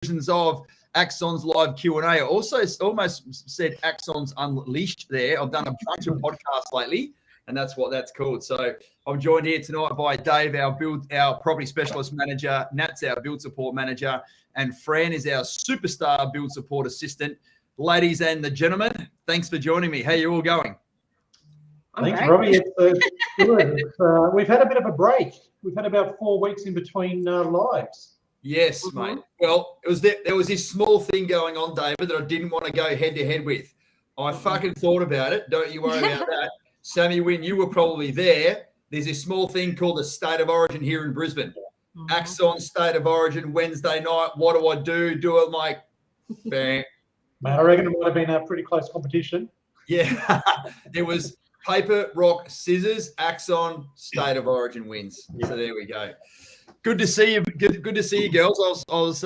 of Axon's live Q&A. I also almost said Axon's Unleashed there. I've done a bunch of podcasts lately, and that's what that's called. So I'm joined here tonight by Dave, our property specialist manager, Nat's our build support manager, and Fran is our superstar build support assistant. Ladies and the gentlemen, thanks for joining me. How are you all going? Thanks, Robbie. It's good. We've had a bit of a break. We've had about 4 weeks in between lives. Yes, mate. Well, there was this small thing going on, David, that I didn't want to go head-to-head with. I fucking thought about it. Don't you worry about that. Sammy Wynn, you were probably there. There's this small thing called the State of Origin here in Brisbane. Axon State of Origin, Wednesday night. What do I do? Do it like, bang. Mate, I reckon it might have been a pretty close competition. Yeah. It was paper, rock, scissors, Axon, State of Origin wins. Yeah. So there we go. Good to see you. Good to see you, girls. I was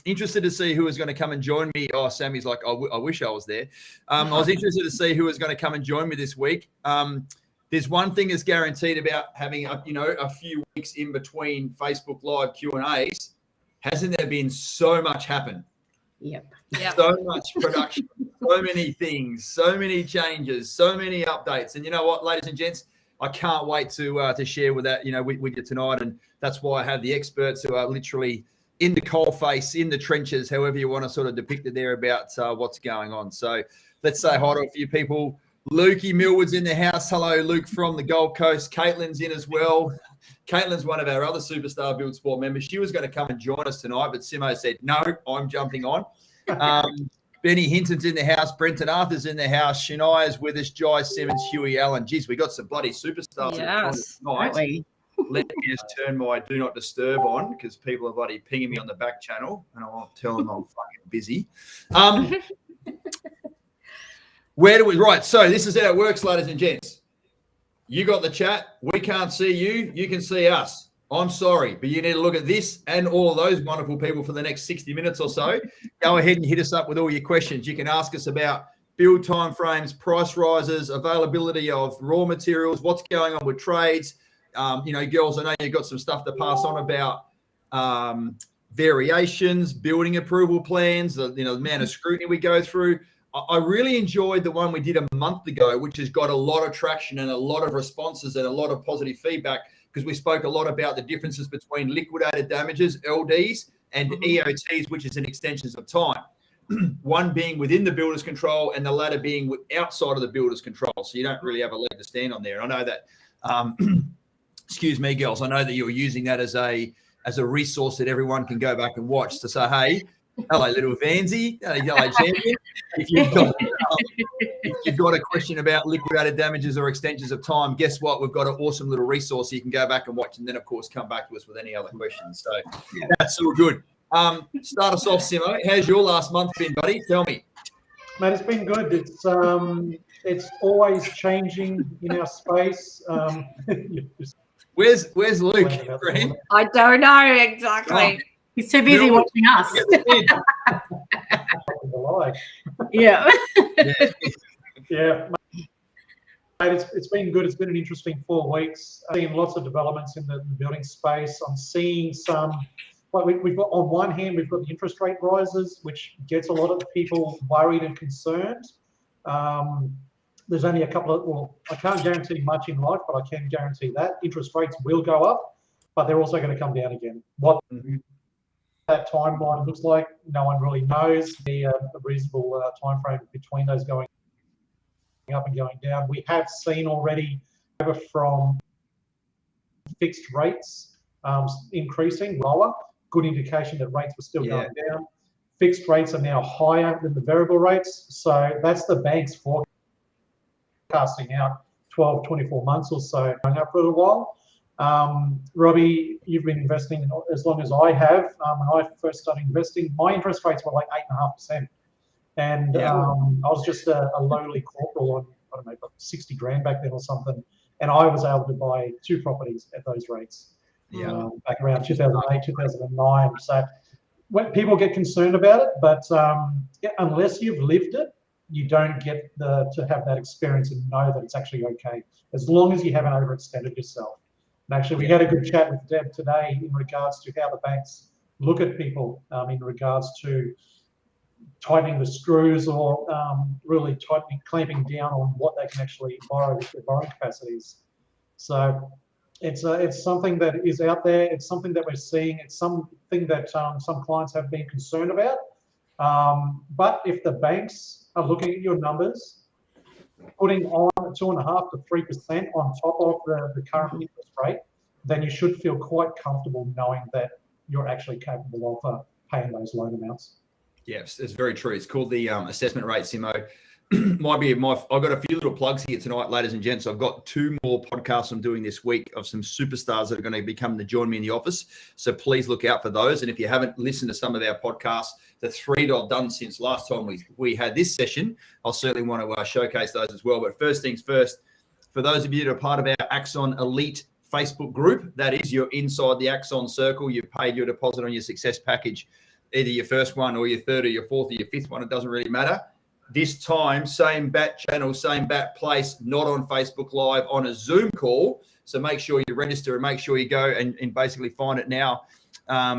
interested to see who was going to come and join me. Oh, Sammy's like, I wish I was there. I was interested to see who was going to come and join me this week. There's one thing that's guaranteed about having a few weeks in between Facebook Live Q&As. Hasn't there been so much happen? Yep. So much production, so many things, so many changes, so many updates. And you know what, ladies and gents, I can't wait to share with that, with you tonight. And that's why I have the experts who are literally in the coalface, in the trenches, however you want to sort of depict it there about what's going on. So let's say hi to a few people. Lukey Millwood's in the house. Hello, Luke from the Gold Coast. Caitlin's in as well. Caitlin's one of our other superstar Build Sport members. She was going to come and join us tonight, but Simo said, no, I'm jumping on. Benny Hinton's in the house. Brenton Arthur's in the house. Shania's with us. Jai Simmons, Huey Allen. Geez, we got some bloody superstars tonight. Let me just turn my Do Not Disturb on because people are bloody pinging me on the back channel, and I won't tell them I'm fucking busy. Right, so this is how it works, ladies and gents. You got the chat. We can't see you. You can see us. I'm sorry, but you need to look at this and all those wonderful people for the next 60 minutes or so. Go ahead and hit us up with all your questions. You can ask us about build timeframes, price rises, availability of raw materials, what's going on with trades. Girls, I know you've got some stuff to pass on about variations, building approval plans, the amount of scrutiny we go through. I really enjoyed the one we did a month ago, which has got a lot of traction and a lot of responses and a lot of positive feedback because we spoke a lot about the differences between liquidated damages, LDs, and EOTs, which is an extensions of time. One being within the builder's control and the latter being outside of the builder's control. So you don't really have a leg to stand on there. I know that, excuse me, girls, I know that you're using that as a resource that everyone can go back and watch to say, hey, hello, little Vansy, hello, champion. If you've got a question about liquidated damages or extensions of time, guess what? We've got an awesome little resource you can go back and watch and then, of course, come back to us with any other questions. So that's all good. Start us off, Simo. How's your last month been, buddy? Tell me. Mate, it's been good. It's always changing in our space. Where's Luke? I don't know exactly. He's too busy watching us. Yeah. Yeah. Mate, it's been good. It's been an interesting 4 weeks. I've seen lots of developments in the building space. I'm seeing some. We've got, on one hand, we've got the interest rate rises, which gets a lot of people worried and concerned. There's only a couple of, I can't guarantee much in life, but I can guarantee that interest rates will go up, but they're also going to come down again. What that timeline looks like, no one really knows. A reasonable time frame between those going up and going down. We have seen already from fixed rates increasing lower. Good indication that rates were still going down. Fixed rates are now higher than the variable rates. So that's the bank's forecasting out 12, 24 months or so going up for a little while. Robbie, you've been investing as long as I have. When I first started investing, my interest rates were like 8.5%. And I was just a lowly corporal on, I don't know, about 60 grand back then or something. And I was able to buy 2 properties at those rates back around 2008, 2009. So when people get concerned about it, but unless you've lived it, you don't get to have that experience and know that it's actually okay, as long as you haven't overextended yourself. And actually, we had a good chat with Deb today in regards to how the banks look at people in regards to tightening the screws or really clamping down on what they can actually borrow with their borrowing capacities. So it's something that is out there. It's something that we're seeing. It's something that some clients have been concerned about. But if the banks are looking at your numbers, putting on 2.5% to 3% on top of the current interest rate, then you should feel quite comfortable knowing that you're actually capable of paying those loan amounts. Yes, it's very true. It's called the assessment rate, Simo. I've got a few little plugs here tonight, ladies and gents. I've got 2 more podcasts I'm doing this week of some superstars that are going to be coming to join me in the office. So please look out for those. And if you haven't listened to some of our podcasts, the 3 that I've done since last time we had this session, I'll certainly want to showcase those as well. But first things first, for those of you that are part of our Axon Elite Facebook group, that is, you're inside the Axon circle, you've paid your deposit on your success package, either your first one or your third or your fourth or your fifth one, it doesn't really matter. This time, same bat channel, same bat place, not on Facebook Live, on a Zoom call. So make sure you register and make sure you go and basically find it now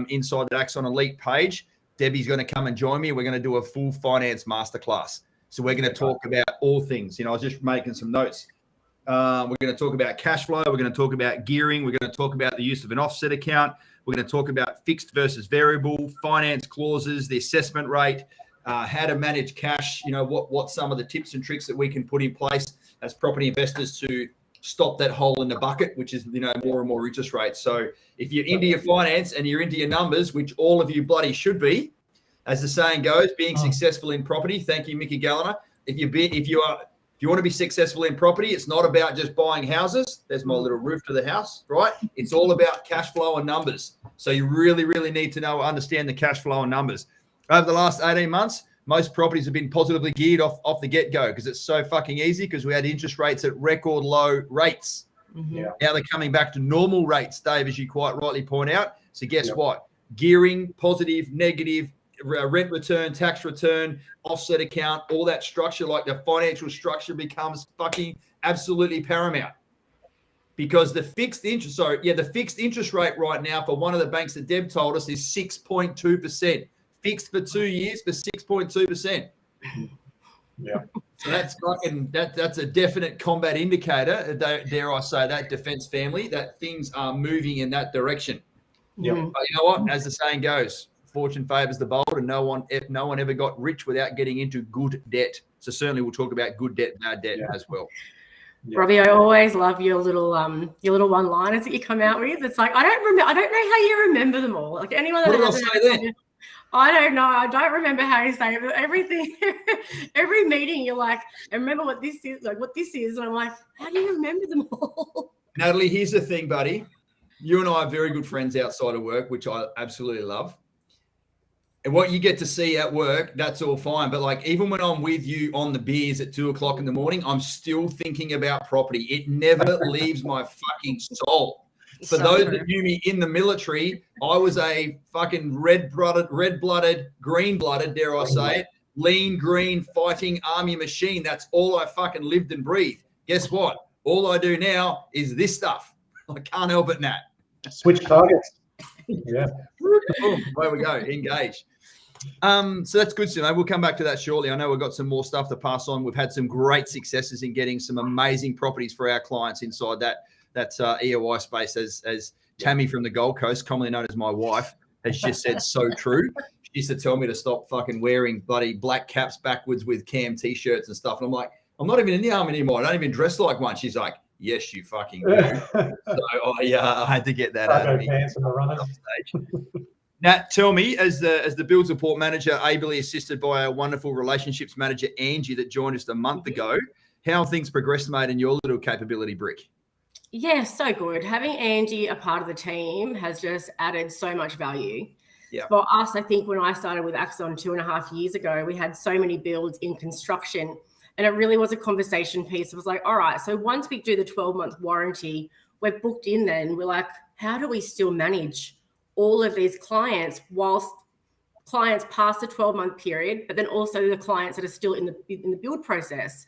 inside the Axon Elite page. Debbie's going to come and join me. We're going to do a full finance masterclass. So we're going to talk about all things. I was just making some notes. We're going to talk about cash flow. We're going to talk about gearing. We're going to talk about the use of an offset account. We're going to talk about fixed versus variable, finance clauses, the assessment rate, how to manage cash, what some of the tips and tricks that we can put in place as property investors to stop that hole in the bucket, which is, more and more interest rates. So if you're into your finance and you're into your numbers, which all of you bloody should be, as the saying goes, being successful in property. Thank you, Mickey Galliner. If you want to be successful in property, it's not about just buying houses. There's my little roof to the house, right? It's all about cash flow and numbers. So you really, really need to understand the cash flow and numbers. Over the last 18 months, most properties have been positively geared off the get-go because it's so fucking easy because we had interest rates at record low rates. Mm-hmm. Yeah. Now they're coming back to normal rates, Dave, as you quite rightly point out. So guess what? Gearing, positive, negative, rent return, tax return, offset account, all that structure, like the financial structure becomes fucking absolutely paramount. Because the fixed interest rate right now for one of the banks that Deb told us is 6.2%. Fixed for 2 years for 6.2%. Yeah. So that's a definite combat indicator, dare I say that, defense family, that things are moving in that direction. Yeah. But you know what? As the saying goes, fortune favors the bold, and no one ever got rich without getting into good debt. So certainly we'll talk about good debt, bad debt as well. Yeah. Robbie, I always love your little one-liners that you come out with. It's like I don't know how you remember them all. Like anyone that what did I say then? I don't know. I don't remember how you say it, but everything, every meeting, you're like, I remember what this is, and I'm like, how do you remember them all? Natalie, here's the thing, buddy. You and I are very good friends outside of work, which I absolutely love. And what you get to see at work, that's all fine. But like, even when I'm with you on the beers at 2:00 in the morning, I'm still thinking about property. It never leaves my fucking soul. For those that knew me in the military, I was a fucking red-blooded, green-blooded, dare I say it, lean, green, fighting army machine. That's all I fucking lived and breathed. Guess what? All I do now is this stuff. I can't help it, Nat. Switch targets. Yeah. Boom, away we go. Engage. So that's good, Simo. We'll come back to that shortly. I know we've got some more stuff to pass on. We've had some great successes in getting some amazing properties for our clients inside that EOI space, as Tammy from the Gold Coast, commonly known as my wife, has just said so true. She used to tell me to stop fucking wearing bloody black caps backwards with Cam T-shirts and stuff. And I'm like, I'm not even in the army anymore. I don't even dress like one. She's like, yes, you fucking do. So I had to get that out of me. Pants and the runners. Nat, tell me, as the Build Support Manager, ably assisted by our wonderful relationships manager, Angie, that joined us a month ago, how have things progressed, mate, in your little capability brick? Yeah, so good. Having Angie a part of the team has just added so much value. Yeah. For us, I think when I started with Axon 2.5 years ago, we had so many builds in construction, and it really was a conversation piece. It was like, all right, so once we do the 12-month warranty, we're booked in then. We're like, how do we still manage all of these clients whilst clients past the 12-month period, but then also the clients that are still in the build process?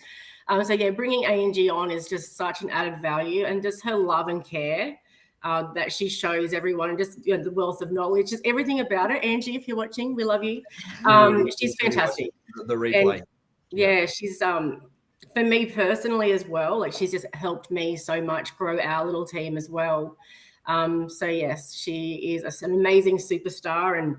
So yeah, bringing Angie on is just such an added value, and just her love and care that she shows everyone, and just the wealth of knowledge, just everything about it. Angie, if you're watching, we love you. She's fantastic. The replay. And, she's for me personally as well. Like, she's just helped me so much grow our little team as well. So yes, she is an amazing superstar, and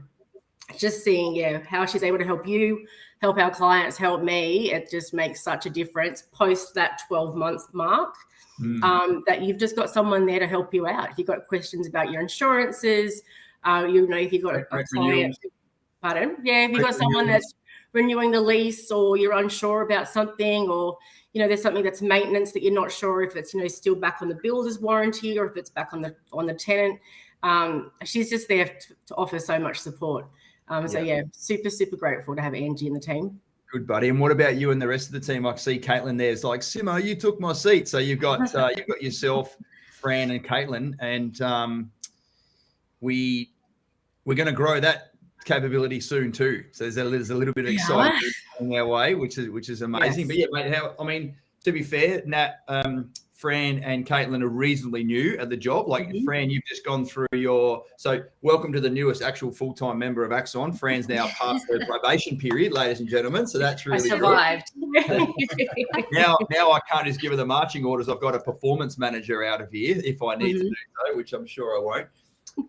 just seeing how she's able to help you, help our clients, help me, it just makes such a difference post that 12-month mark. That you've just got someone there to help you out. If you've got questions about your insurances, if you've got a client, if you've got someone that's renewing the lease, or you're unsure about something, or there's something that's maintenance that you're not sure if it's still back on the builder's warranty or if it's back on the tenant. She's just there to offer so much support. Super grateful to have Angie in the team. Good, buddy. And what about you and the rest of the team? I see Caitlin there's like, Simo, you took my seat. So you've got yourself, Fran, and Caitlin, and we're going to grow that capability soon too. So there's a little bit of excitement in our way, which is amazing. Yes. But yeah, mate, to be fair, Nat, Fran and Caitlin are reasonably new at the job. Like Fran, you've just gone through so welcome to the newest actual full-time member of Axon. Fran's now past her probation period, ladies and gentlemen. So that's really I survived. Now I can't just give her the marching orders. I've got a performance manager out of here if I need to do so, which I'm sure I won't.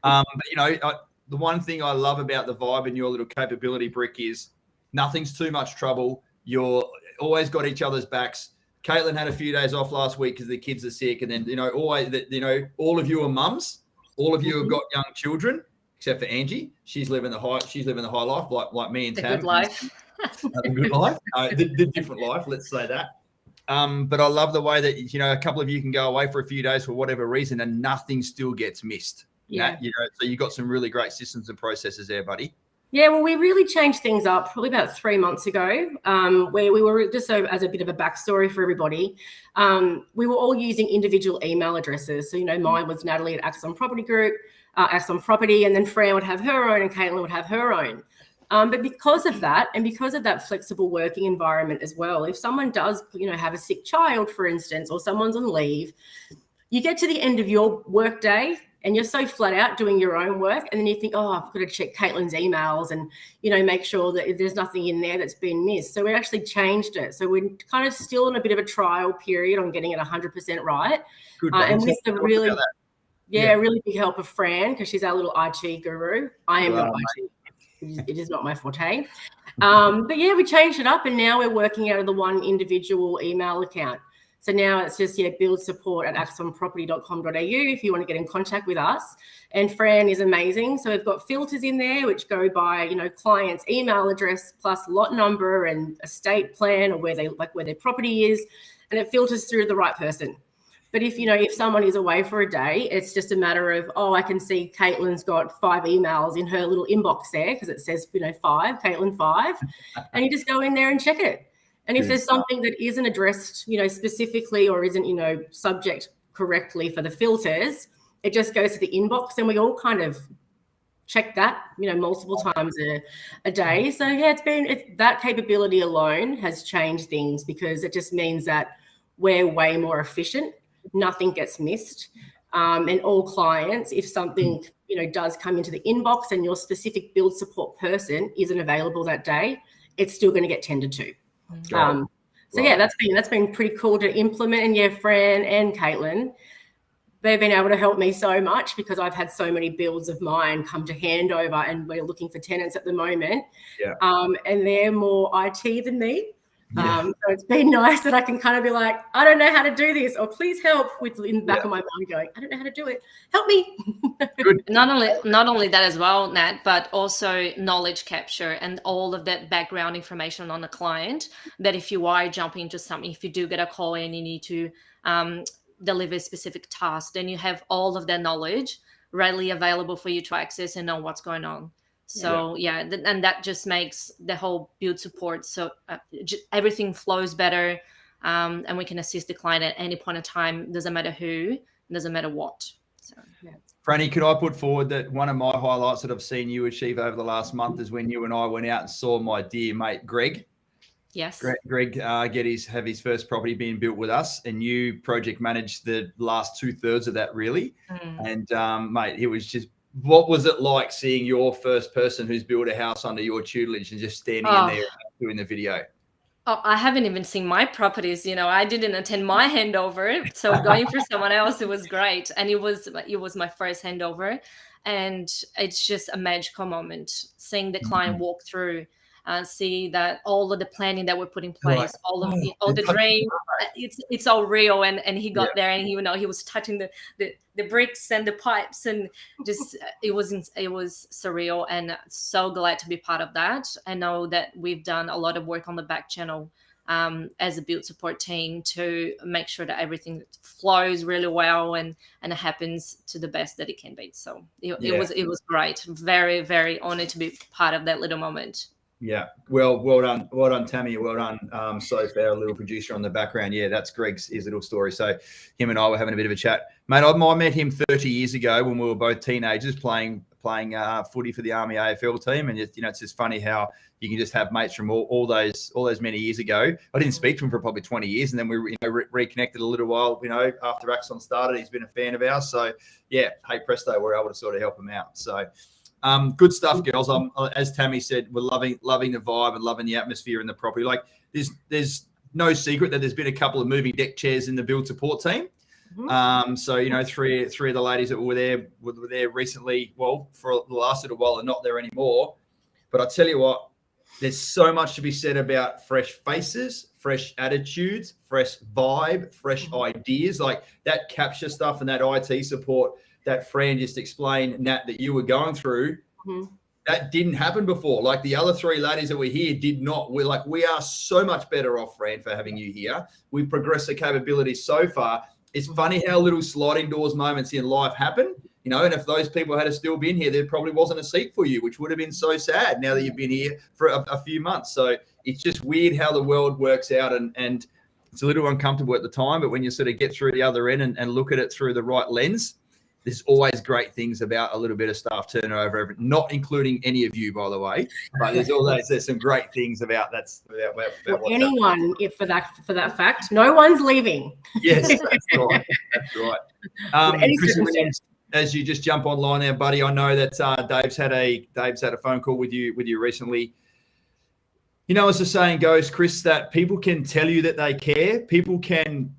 But the one thing I love about the vibe in your little capability brick is nothing's too much trouble. You're always got each other's backs. Caitlin had a few days off last week because the kids are sick, and then always all of you are mums. All of you have got young children, except for Angie. She's living the high life, like me and Tam. The good life. The good life, the different life. Let's say that. But I love the way that a couple of you can go away for a few days for whatever reason, and nothing still gets missed. Yeah. So you've got some really great systems and processes there, buddy. Yeah, well, we really changed things up probably about 3 months ago, where we were just as a bit of a backstory for everybody. We were all using individual email addresses. So, mine was Natalie at Axon Property Group, Axon Property, and then Fran would have her own and Caitlin would have her own. But because of that, and because of that flexible working environment as well, if someone does, have a sick child, for instance, or someone's on leave, you get to the end of your work day and you're so flat out doing your own work, and then you think, I've got to check Caitlin's emails and, make sure that there's nothing in there that's been missed. So we actually changed it. So we're kind of still in a bit of a trial period on getting it 100% right. Good. And with the really big help of Fran, because she's our little IT guru. I am not IT. It is not my forte. But yeah, we changed it up, and now we're working out of the one individual email account. So now it's just, build support at axonproperty.com.au if you want to get in contact with us. And Fran is amazing. So we've got filters in there which go by, client's email address plus lot number and estate plan, or where their property is, and it filters through the right person. But if someone is away for a day, it's just a matter of, I can see Caitlin's got 5 emails in her little inbox there because it says, 5, Caitlin 5, and you just go in there and check it. And if there's something that isn't addressed, specifically, or isn't, subject correctly for the filters, it just goes to the inbox, and we all kind of check that, multiple times a day. So yeah, that capability alone has changed things, because it just means that we're way more efficient. Nothing gets missed. And all clients, if something, does come into the inbox and your specific build support person isn't available that day, it's still going to get tended to. That's been pretty cool to implement. And Fran and Caitlin, they've been able to help me so much, because I've had so many builds of mine come to handover, and we're looking for tenants at the moment. And they're more IT than me. So it's been nice that I can kind of be like, I don't know how to do this, or please help, in the back of my mind going, I don't know how to do it. Help me. Good. Not only that as well, Nat, but also knowledge capture and all of that background information on the client, that if you are jumping into something, if you do get a call and you need to deliver a specific task, then you have all of that knowledge readily available for you to access and know what's going on. So and that just makes the whole build support so everything flows better, and we can assist the client at any point in time. Doesn't matter who, doesn't matter what. So Franny, could I put forward that one of my highlights that I've seen you achieve over the last month is when you and I went out and saw my dear mate Greg Yes. Greg have his first property being built with us, and you project managed the last 2/3 of that, really. And mate, it was just, what was it like seeing your first person who's built a house under your tutelage and just standing in there doing the video? Oh, I haven't even seen my properties. I didn't attend my handover, so going for someone else, it was great, and it was my first handover, and it's just a magical moment seeing the client walk through, see that all of the planning that we put in place, all the dream, it's all real, and he got there, and he was touching the bricks and the pipes, and just it was surreal, and so glad to be part of that. I know that we've done a lot of work on the back channel as a build support team to make sure that everything flows really well and it happens to the best that it can be. So it was great. Very, very honored to be part of that little moment. Yeah, well done, Tammy. Well done, Sophie, our little producer on the background. Yeah, that's his little story. So him and I were having a bit of a chat, mate. I met him 30 years ago when we were both teenagers playing footy for the Army AFL team, and it's just funny how you can just have mates from all those many years ago. I didn't speak to him for probably 20 years, and then we reconnected a little while. After Axon started, he's been a fan of ours. So yeah, hey presto, we're able to sort of help him out. So. Good stuff, girls. As Tammy said, we're loving the vibe and loving the atmosphere in the property. Like, there's no secret that there's been a couple of moving deck chairs in the build support team. So three of the ladies that were there recently, well, for the last little while, are not there anymore. But I tell you what, there's so much to be said about fresh faces, fresh attitudes, fresh vibe, fresh ideas, like that capture stuff and that IT support that Fran just explained, Nat, that you were going through. That didn't happen before. Like the other three ladies that were here did not. We are so much better off, Fran, for having you here. We've progressed the capabilities so far. It's funny how little sliding doors moments in life happen, and if those people had still been here, there probably wasn't a seat for you, which would have been so sad now that you've been here for a few months. So it's just weird how the world works out, and it's a little uncomfortable at the time, but when you sort of get through the other end and look at it through the right lens, there's always great things about a little bit of staff turnover, not including any of you, by the way. But there's some great things about anyone. If for that fact, no one's leaving. Yes, that's right. That's right. Chris, as you just jump online there, buddy, I know that Dave's had a phone call with you recently. As the saying goes, Chris, that people can tell you that they care. People can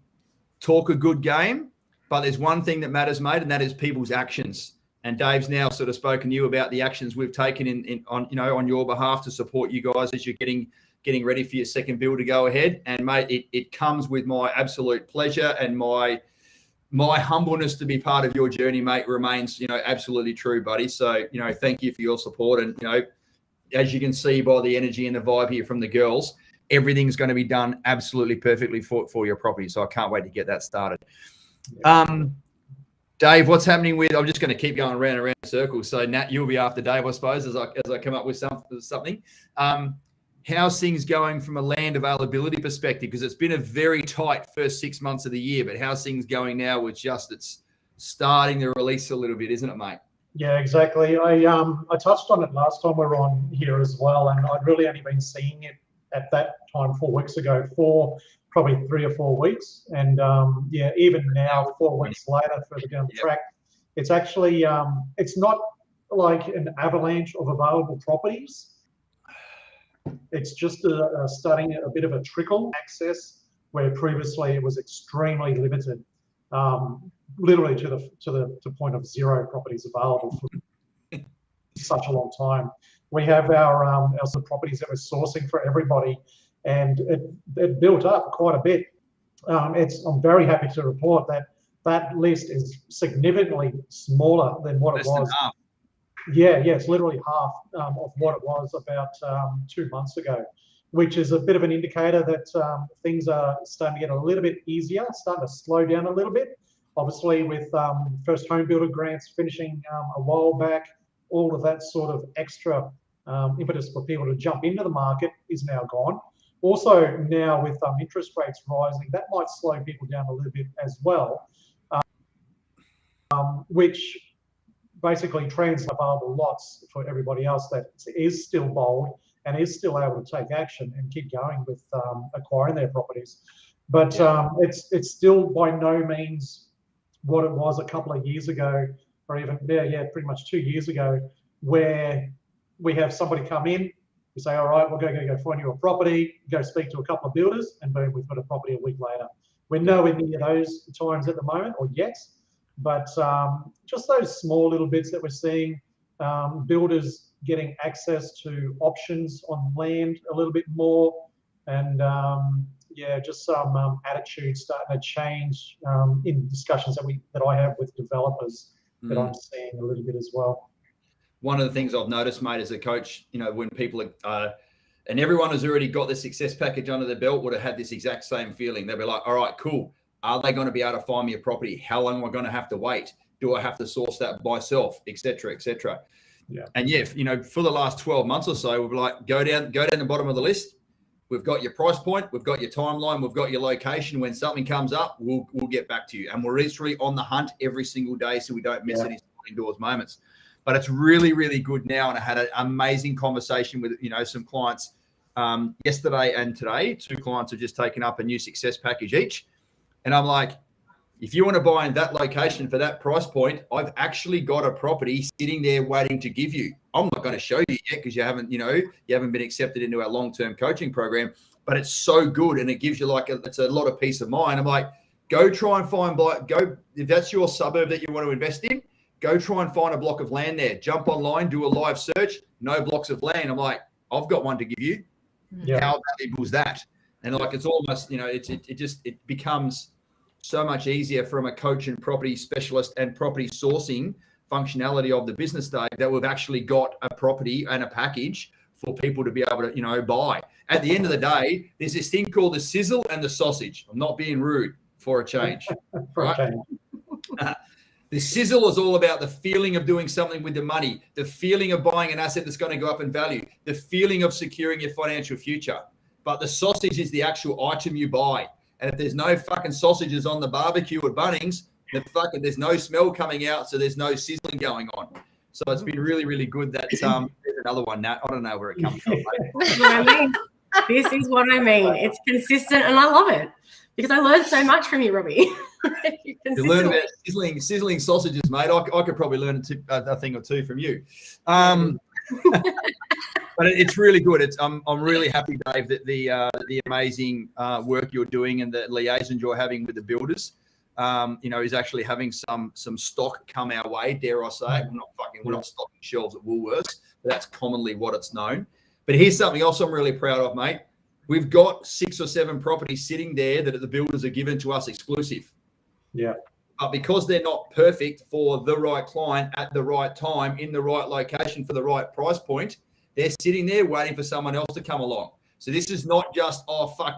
talk a good game. But there's one thing that matters, mate, and that is people's actions. And Dave's now sort of spoken to you about the actions we've taken on your behalf to support you guys as you're getting ready for your second build to go ahead. And mate, it comes with my absolute pleasure, and my humbleness to be part of your journey, mate, remains absolutely true, buddy. So thank you for your support. And as you can see by the energy and the vibe here from the girls, everything's going to be done absolutely perfectly for your property. So I can't wait to get that started. Dave, what's happening with? I'm just going to keep going round and round in circles. So Nat, you'll be after Dave, I suppose, as I come up with something. How's things going from a land availability perspective? Because it's been a very tight first 6 months of the year, but how's things going now with it's starting to release a little bit, isn't it, mate? Yeah, exactly. I touched on it last time we were on here as well, and I'd really only been seeing it at that time 4 weeks ago for probably 3 or 4 weeks. And even now, 4 weeks later, further down the track, it's actually, it's not like an avalanche of available properties. It's just starting a bit of a trickle access where previously it was extremely limited, literally to the point of 0 properties available for such a long time. We have our sort of properties that we're sourcing for everybody, and it built up quite a bit. I'm very happy to report that list is significantly smaller than what it was. Half. Yeah, it's literally half of what it was about 2 months ago, which is a bit of an indicator that things are starting to get a little bit easier, starting to slow down a little bit. Obviously, with first home builder grants finishing a while back, all of that sort of extra impetus for people to jump into the market is now gone. Also, now with interest rates rising, that might slow people down a little bit as well, which basically translates available lots for everybody else that is still bold and is still able to take action and keep going with acquiring their properties. But it's still by no means what it was a couple of years ago, or even pretty much 2 years ago, where we have somebody come in, we say, all right, we're going to go find you a property, go speak to a couple of builders, and boom, we've got a property a week later. We're nowhere near those times at the moment, or yet, but just those small little bits that we're seeing, builders getting access to options on land a little bit more, and just some attitudes starting to change in discussions that I have with developers that I'm seeing a little bit as well. One of the things I've noticed, mate, as a coach, when people are, and everyone who's already got the success package under their belt would have had this exact same feeling. They'll be like, all right, cool. Are they going to be able to find me a property? How long am I going to have to wait? Do I have to source that myself, et cetera, et cetera? Yeah. And for the last 12 months or so, we'll be like, go down the bottom of the list. We've got your price point, we've got your timeline, we've got your location. When something comes up, we'll get back to you. And we're literally on the hunt every single day so we don't miss any indoors moments. But it's really, really good now. And I had an amazing conversation with, some clients yesterday and today. 2 clients have just taken up a new success package each. And I'm like, if you want to buy in that location for that price point, I've actually got a property sitting there waiting to give you. I'm not going to show you yet because you haven't been accepted into our long-term coaching program, but it's so good. And it gives you it's a lot of peace of mind. I'm like, go try and if that's your suburb that you want to invest in, go try and find a block of land there. Jump online, do a live search, no blocks of land. I'm like, I've got one to give you. Yeah. How valuable is that? And it's almost, it becomes so much easier from a coach and property specialist and property sourcing functionality of the business, Dave, that we've actually got a property and a package for people to be able to, buy. At the end of the day, there's this thing called the sizzle and the sausage. I'm not being rude for a change. Right? The sizzle is all about the feeling of doing something with the money, the feeling of buying an asset that's going to go up in value, the feeling of securing your financial future. But the sausage is the actual item you buy. And if there's no fucking sausages on the barbecue at Bunnings, there's no smell coming out, so there's no sizzling going on. So it's been really, really good. There's another one, Nat. I don't know where it comes from. This is what I mean. This is what I mean. It's consistent, and I love it because I learned so much from you, Robbie. You learn about sizzling sausages, mate. I could probably learn a thing or two from you. But it's really good. I'm really happy, Dave, that the amazing work you're doing and the liaisons you're having with the builders, is actually having some stock come our way. Dare I say, we're not stocking shelves at Woolworths, but that's commonly what it's known. But here's something else I'm really proud of, mate. We've got 6 or 7 properties sitting there that the builders are given to us exclusive. Yeah. But because they're not perfect for the right client at the right time, in the right location for the right price point, they're sitting there waiting for someone else to come along. So this is not just,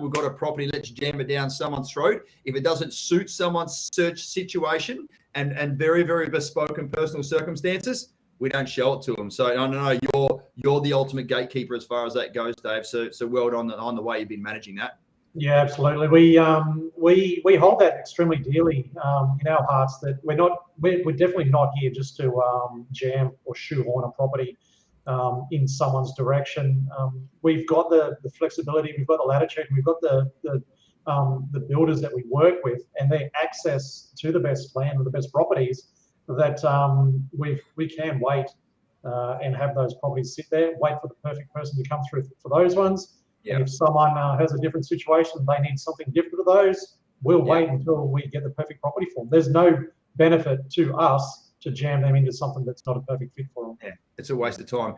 we've got a property, let's jam it down someone's throat. If it doesn't suit someone's search situation and very, very bespoke and personal circumstances, we don't show it to them. So I know you're the ultimate gatekeeper as far as that goes, Dave. So well done on the way you've been managing that. Yeah, absolutely. We hold that extremely dearly in our hearts. That we're definitely not here just to jam or shoehorn a property in someone's direction. We've got the flexibility, we've got the latitude, we've got the builders that we work with, and their access to the best land or the best properties that we can wait and have those properties sit there, wait for the perfect person to come through for those ones. Yeah. And if someone has a different situation, they need something different to those, we'll wait until we get the perfect property for them. There's no benefit to us to jam them into something that's not a perfect fit for them. Yeah, it's a waste of time.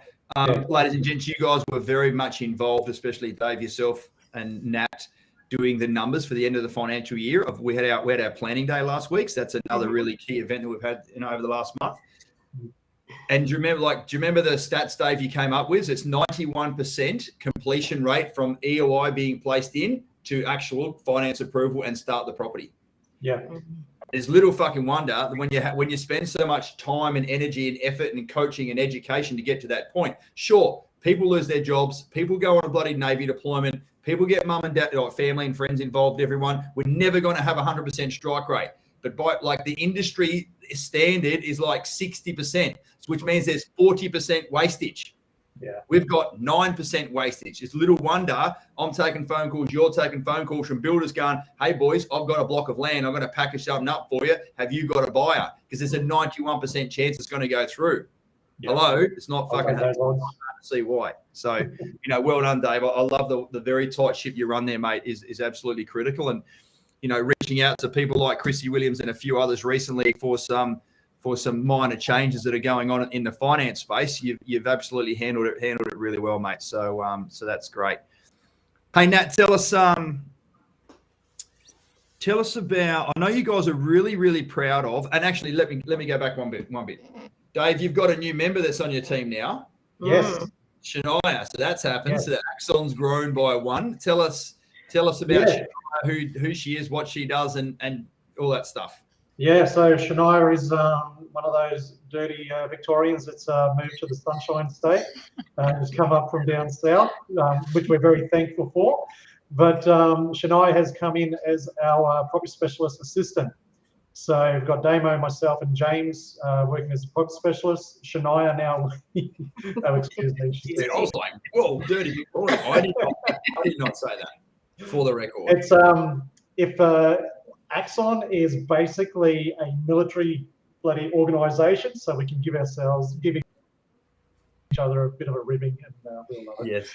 Ladies and gents, you guys were very much involved, especially Dave, yourself and Nat, doing the numbers for the end of the financial year. We had our planning day last week, so that's another really key event that we've had over the last month. And do you remember the stats, Dave, you came up with? It's 91% completion rate from EOI being placed in to actual finance approval and start the property. Yeah. There's little fucking wonder that when you spend so much time and energy and effort and coaching and education to get to that point. Sure, people lose their jobs, people go on a bloody Navy deployment, people get mum and dad, family and friends involved, everyone. We're never going to have 100% strike rate. But the industry standard is like 60%, which means there's 40% wastage. Yeah. We've got 9% wastage. It's little wonder I'm taking phone calls, you're taking phone calls from builders going, hey, boys, I've got a block of land. I'm going to package something up for you. Have you got a buyer? Because there's a 91% chance it's going to go through. Yeah. Hello? It's not fucking hard to see why. So, well done, Dave. I love the very tight ship you run there, mate, is absolutely critical. And, reaching out to people like Chrissy Williams and a few others recently for some minor changes that are going on in the finance space, you've absolutely handled it really well, mate. So that's great. Hey, Nat, tell us about. I know you guys are really, really proud of, and actually, let me go back one bit. Dave, you've got a new member that's on your team now. Yes, Shania. So that's happened. Yes. So the Axon's grown by one. Tell us about Shania, who she is, what she does, and all that stuff. Yeah, so Shania is one of those dirty Victorians that's moved to the Sunshine State, has come up from down south, which we're very thankful for. But Shania has come in as our property specialist assistant. So we've got Damo, myself, and James working as a property specialist. Shania now, oh, excuse me. I was like, whoa, dirty Victorian. I did not say that, for the record. It's if Axon is basically a military bloody organisation, so we can give each other a bit of a ribbing, and we'll love it. Yes.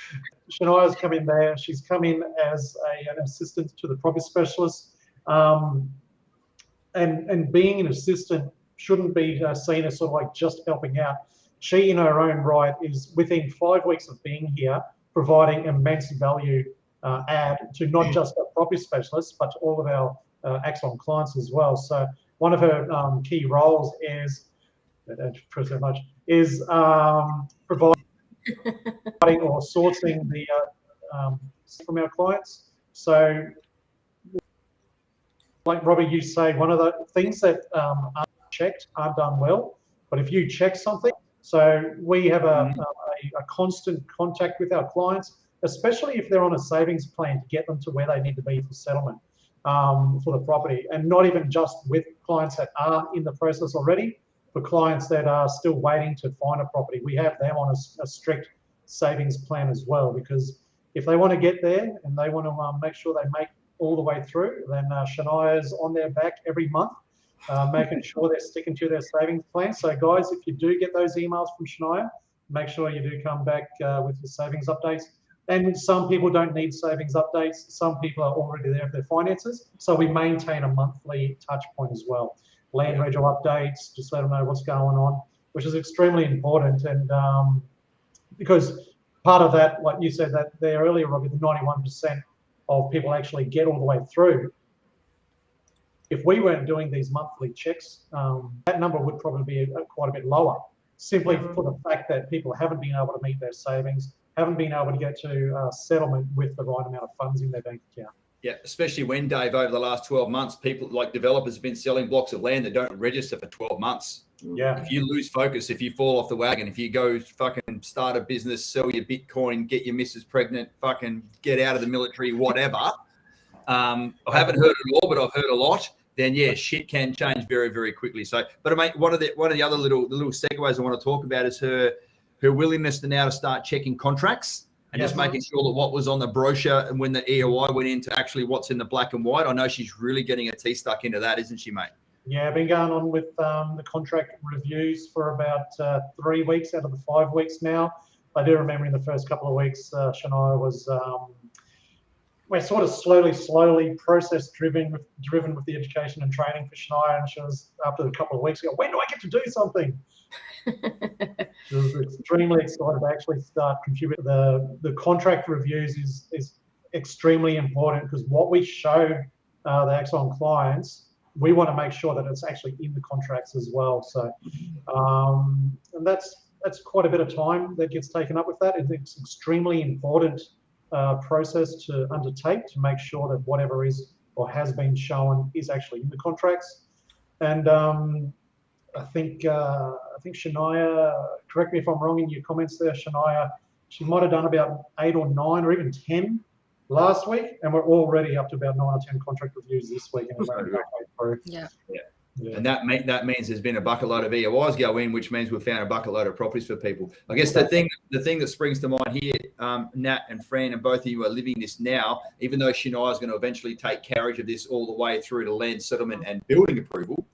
Shania's come in there. She's come in as an assistant to the property specialist, and being an assistant shouldn't be seen as sort of like just helping out. She, in her own right, is within 5 weeks of being here, providing immense value add to not just our property specialists, but to all of our Axon clients as well. So one of her key roles is, providing or sourcing the from our clients. So, like Robbie, you say, one of the things that aren't checked aren't done well. But if you check something, so we have a constant contact with our clients, especially if they're on a savings plan to get them to where they need to be for settlement for the property, and not even just with clients that are in the process already, for clients that are still waiting to find a property. We have them on a strict savings plan as well, because if they want to get there and they want to make sure they make all the way through, then Shania's on their back every month, making sure they're sticking to their savings plan. So guys, if you do get those emails from Shania, make sure you do come back with your savings updates. And some people don't need savings updates. Some people are already there with their finances. So we maintain a monthly touch point as well. Land registry updates, just let them know what's going on, which is extremely important. And because part of that, like you said that there earlier, Robbie, the 91% of people actually get all the way through. If we weren't doing these monthly checks, that number would probably be quite a bit lower, simply for the fact that people haven't been able to meet their savings, haven't been able to get to settlement with the right amount of funds in their bank account. Yeah, especially when, Dave, over the last 12 months, people like developers have been selling blocks of land that don't register for 12 months. Yeah. If you lose focus, if you fall off the wagon, if you go fucking start a business, sell your Bitcoin, get your missus pregnant, fucking get out of the military, whatever. I haven't heard it all, but I've heard a lot. Then yeah, shit can change very, very quickly. So, but I mean, one of the other little segues I want to talk about is her willingness to now to start checking contracts and just making sure that what was on the brochure and when the EOI went into actually what's in the black and white. I know she's really getting her teeth stuck into that, isn't she, mate? Yeah, I've been going on with the contract reviews for about 3 weeks out of the 5 weeks now. I do remember in the first couple of weeks, Shania was, we're sort of slowly process driven with the education and training for Shania, and she was, after a couple of weeks ago, when do I get to do something? She was extremely excited to actually start contributing. The contract reviews is extremely important, because what we show the Axon clients, we want to make sure that it's actually in the contracts as well. So, and that's quite a bit of time that gets taken up with that. It's extremely important process to undertake to make sure that whatever is or has been shown is actually in the contracts. And I think Shania, correct me if I'm wrong in your comments there, Shania, she might have done about 8 or 9 or even 10 last week, and we're already up to about 9 or 10 contract reviews this week. And Yeah. Yeah. And that means there's been a bucket load of EOIs go in, which means we've found a bucket load of properties for people. I guess the thing that springs to mind here, Nat and Fran and both of you are living this now, even though Shania is going to eventually take carriage of this all the way through to land settlement and building approval,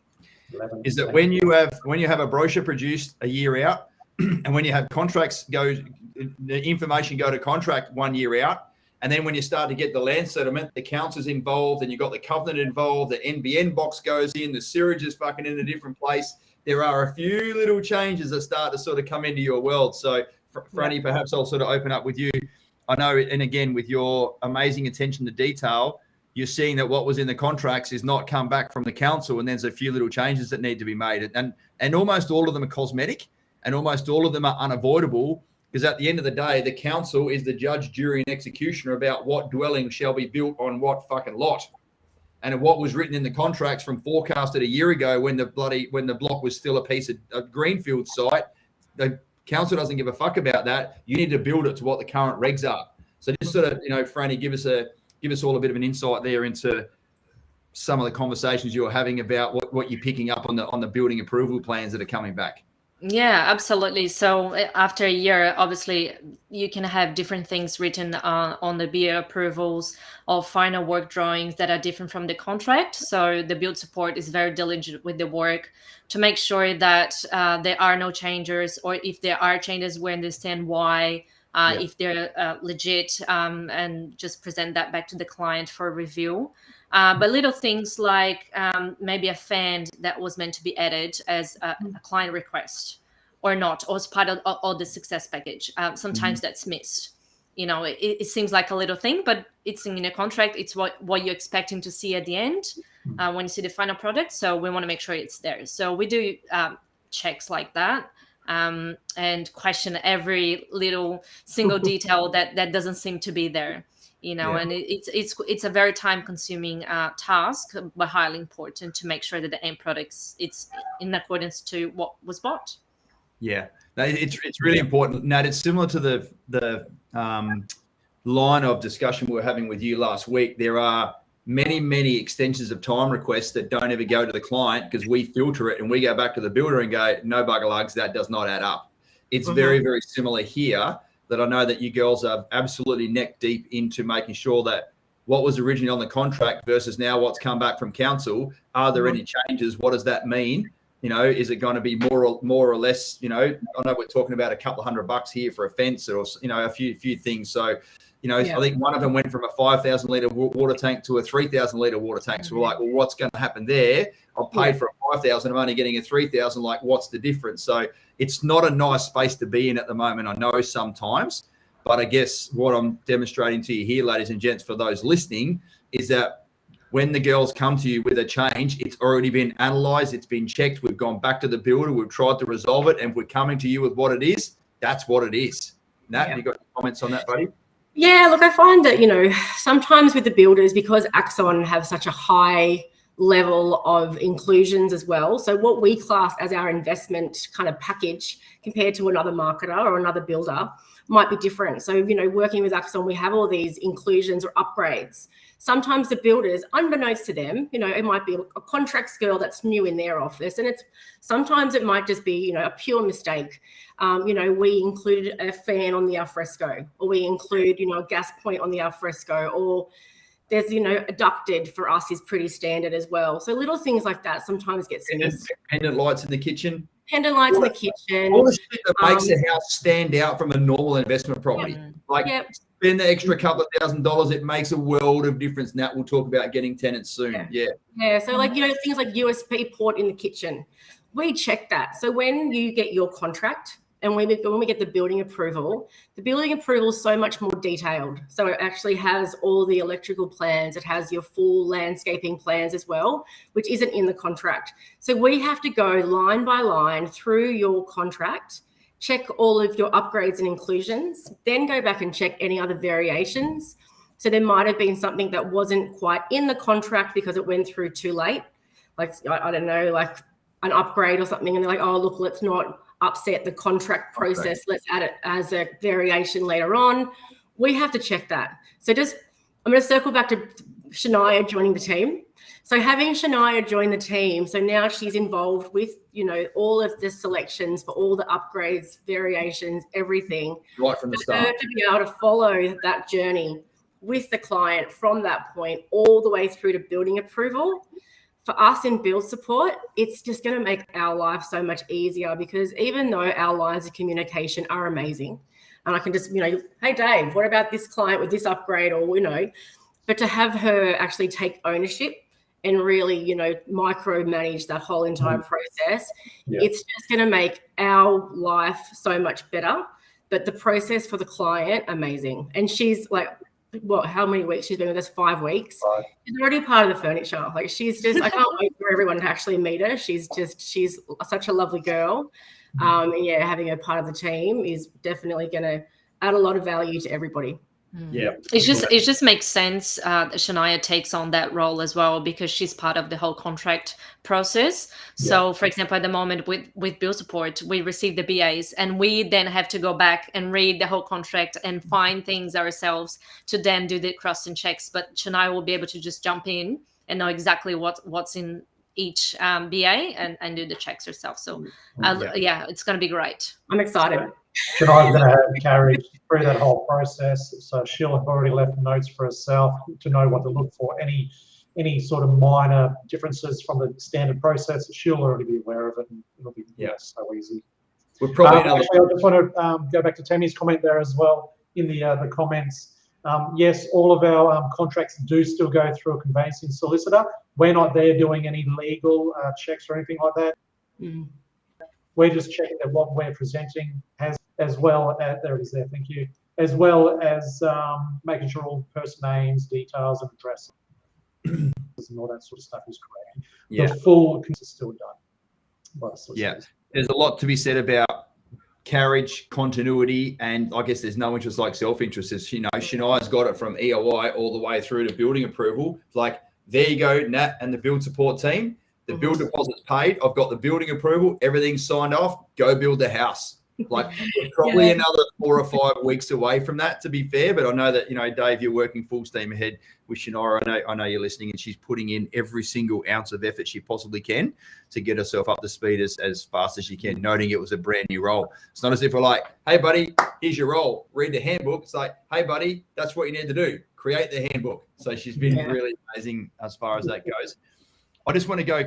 is that when you have a brochure produced a year out, and when you have the information go to contract 1 year out, and then when you start to get the land settlement, the council's involved and you've got the covenant involved, the NBN box goes in, the sewage is fucking in a different place. There are a few little changes that start to sort of come into your world. So, Franny, perhaps I'll sort of open up with you. I know, and again, with your amazing attention to detail, you're seeing that what was in the contracts is not come back from the council, and there's a few little changes that need to be made. And almost all of them are cosmetic, and almost all of them are unavoidable. Because at the end of the day, the council is the judge, jury, and executioner about what dwelling shall be built on what fucking lot. And what was written in the contracts from forecasted a year ago when the block was still a piece of greenfield site, the council doesn't give a fuck about that. You need to build it to what the current regs are. So just sort of, Franny, give us all a bit of an insight there into some of the conversations you're having about what you're picking up on the building approval plans that are coming back. Yeah, absolutely. So after a year, obviously, you can have different things written on the BA approvals or final work drawings that are different from the contract. So the build support is very diligent with the work to make sure that there are no changes, or if there are changes, we understand why, if they're legit, and just present that back to the client for review. But little things like maybe a fan that was meant to be added as a client request or not, or as part of the success package. Sometimes that's missed. It seems like a little thing, but it's in a contract. It's what you're expecting to see at the end when you see the final product. So we want to make sure it's there. So we do checks like that. And question every little single detail that doesn't seem to be there. And it's a very time-consuming task, but highly important to make sure that the end products it's in accordance to what was bought. Yeah, it's really important. Nat, it's similar to the line of discussion we were having with you last week. There are many extensions of time requests that don't ever go to the client because we filter it and we go back to the builder and go, no bugger lugs, that does not add up. It's very, very similar here. That I know that you girls are absolutely neck deep into making sure that what was originally on the contract versus now what's come back from council, are there any changes? What does that mean? Is it going to be more or less, I know we're talking about a couple of $100 here for a fence or, a few things. So, I think one of them went from a 5,000 litre water tank to a 3,000 litre water tank. So we're like, well, what's going to happen there? I've paid for a 5,000. I'm only getting a 3,000. Like, what's the difference? So it's not a nice space to be in at the moment. I know sometimes, but I guess what I'm demonstrating to you here, ladies and gents, for those listening, is that when the girls come to you with a change, it's already been analysed, it's been checked. We've gone back to the builder, we've tried to resolve it, and if we're coming to you with what it is, that's what it is. Nat, you got comments on that, buddy? Yeah, look, I find that, sometimes with the builders, because Axon have such a high level of inclusions as well. So what we class as our investment kind of package compared to another marketer or another builder might be different. So, working with Axon, we have all these inclusions or upgrades. Sometimes the builders, unbeknownst to them, it might be a contracts girl that's new in their office. And sometimes it might just be, a pure mistake. We included a fan on the alfresco, or we include, a gas point on the alfresco, or there's, a ducted for us is pretty standard as well. So little things like that sometimes get missed. Pendant lights in the kitchen. Pendant lights in the kitchen. All the shit that makes a house stand out from a normal investment property. Spend the extra couple of $1,000, it makes a world of difference. Nat, we'll talk about getting tenants soon. Yeah. So things like USB port in the kitchen, we check that. So when you get your contract and when we get the building approval is so much more detailed. So it actually has all the electrical plans. It has your full landscaping plans as well, which isn't in the contract. So we have to go line by line through your contract, check all of your upgrades and inclusions, then go back and check any other variations. So there might have been something that wasn't quite in the contract because it went through too late. Like, I don't know, like an upgrade or something. And they're like, oh, look, let's not upset the contract process. Let's add it as a variation later on. We have to check that. So I'm going to circle back to Shania joining the team. So having Shania join the team, so now she's involved with, all of the selections for all the upgrades, variations, everything. Right from the start. To be able to follow that journey with the client from that point all the way through to building approval. For us in build support, it's just going to make our life so much easier, because even though our lines of communication are amazing, and I can just, hey, Dave, what about this client with this upgrade, or, but to have her actually take ownership and really, micromanage that whole entire process, it's just going to make our life so much better. But the process for the client, amazing. And she's like, how many weeks she's been with us? 5 weeks. She's already part of the furniture. Like, she's just, I can't wait for everyone to actually meet her. She's such a lovely girl. And having her part of the team is definitely going to add a lot of value to everybody. Yeah, it just makes sense that Shania takes on that role as well, because she's part of the whole contract process. So for example, at the moment with bill support, we receive the BAs and we then have to go back and read the whole contract and find things ourselves to then do the cross and checks. But Shania will be able to just jump in and know exactly what's in each BA and do the checks herself. So it's going to be great. I'm excited. Shania's going to have carried through that whole process, so she'll have already left notes for herself to know what to look for. Any sort of minor differences from the standard process, she'll already be aware of it, and it'll be so easy. We're probably actually, I just want to go back to Tammy's comment there as well in the comments. Yes, all of our contracts do still go through a conveyancing solicitor. We're not there doing any legal checks or anything like that. We're just checking that what we're presenting has, as well as, there it is there, thank you, as well as making sure all person names, details, and addresses and all that sort of stuff is correct. The full is still done by the solicitor. There's a lot to be said about carriage, continuity, and I guess there's no interest like self-interest. As Shania's got it from EOI all the way through to building approval. Like, there you go, Nat and the build support team. The build deposit's paid. I've got the building approval. Everything's signed off. Go build the house. Like, we're probably another 4 or 5 weeks away from that, to be fair. But I know that, Dave, you're working full steam ahead with Shania. I know you're listening, and she's putting in every single ounce of effort she possibly can to get herself up to speed as fast as she can, noting it was a brand new role. It's not as if we're like, hey, buddy, here's your role. Read the handbook. It's like, hey, buddy, that's what you need to do. Create the handbook. So she's been really amazing as far as that goes. I just want to go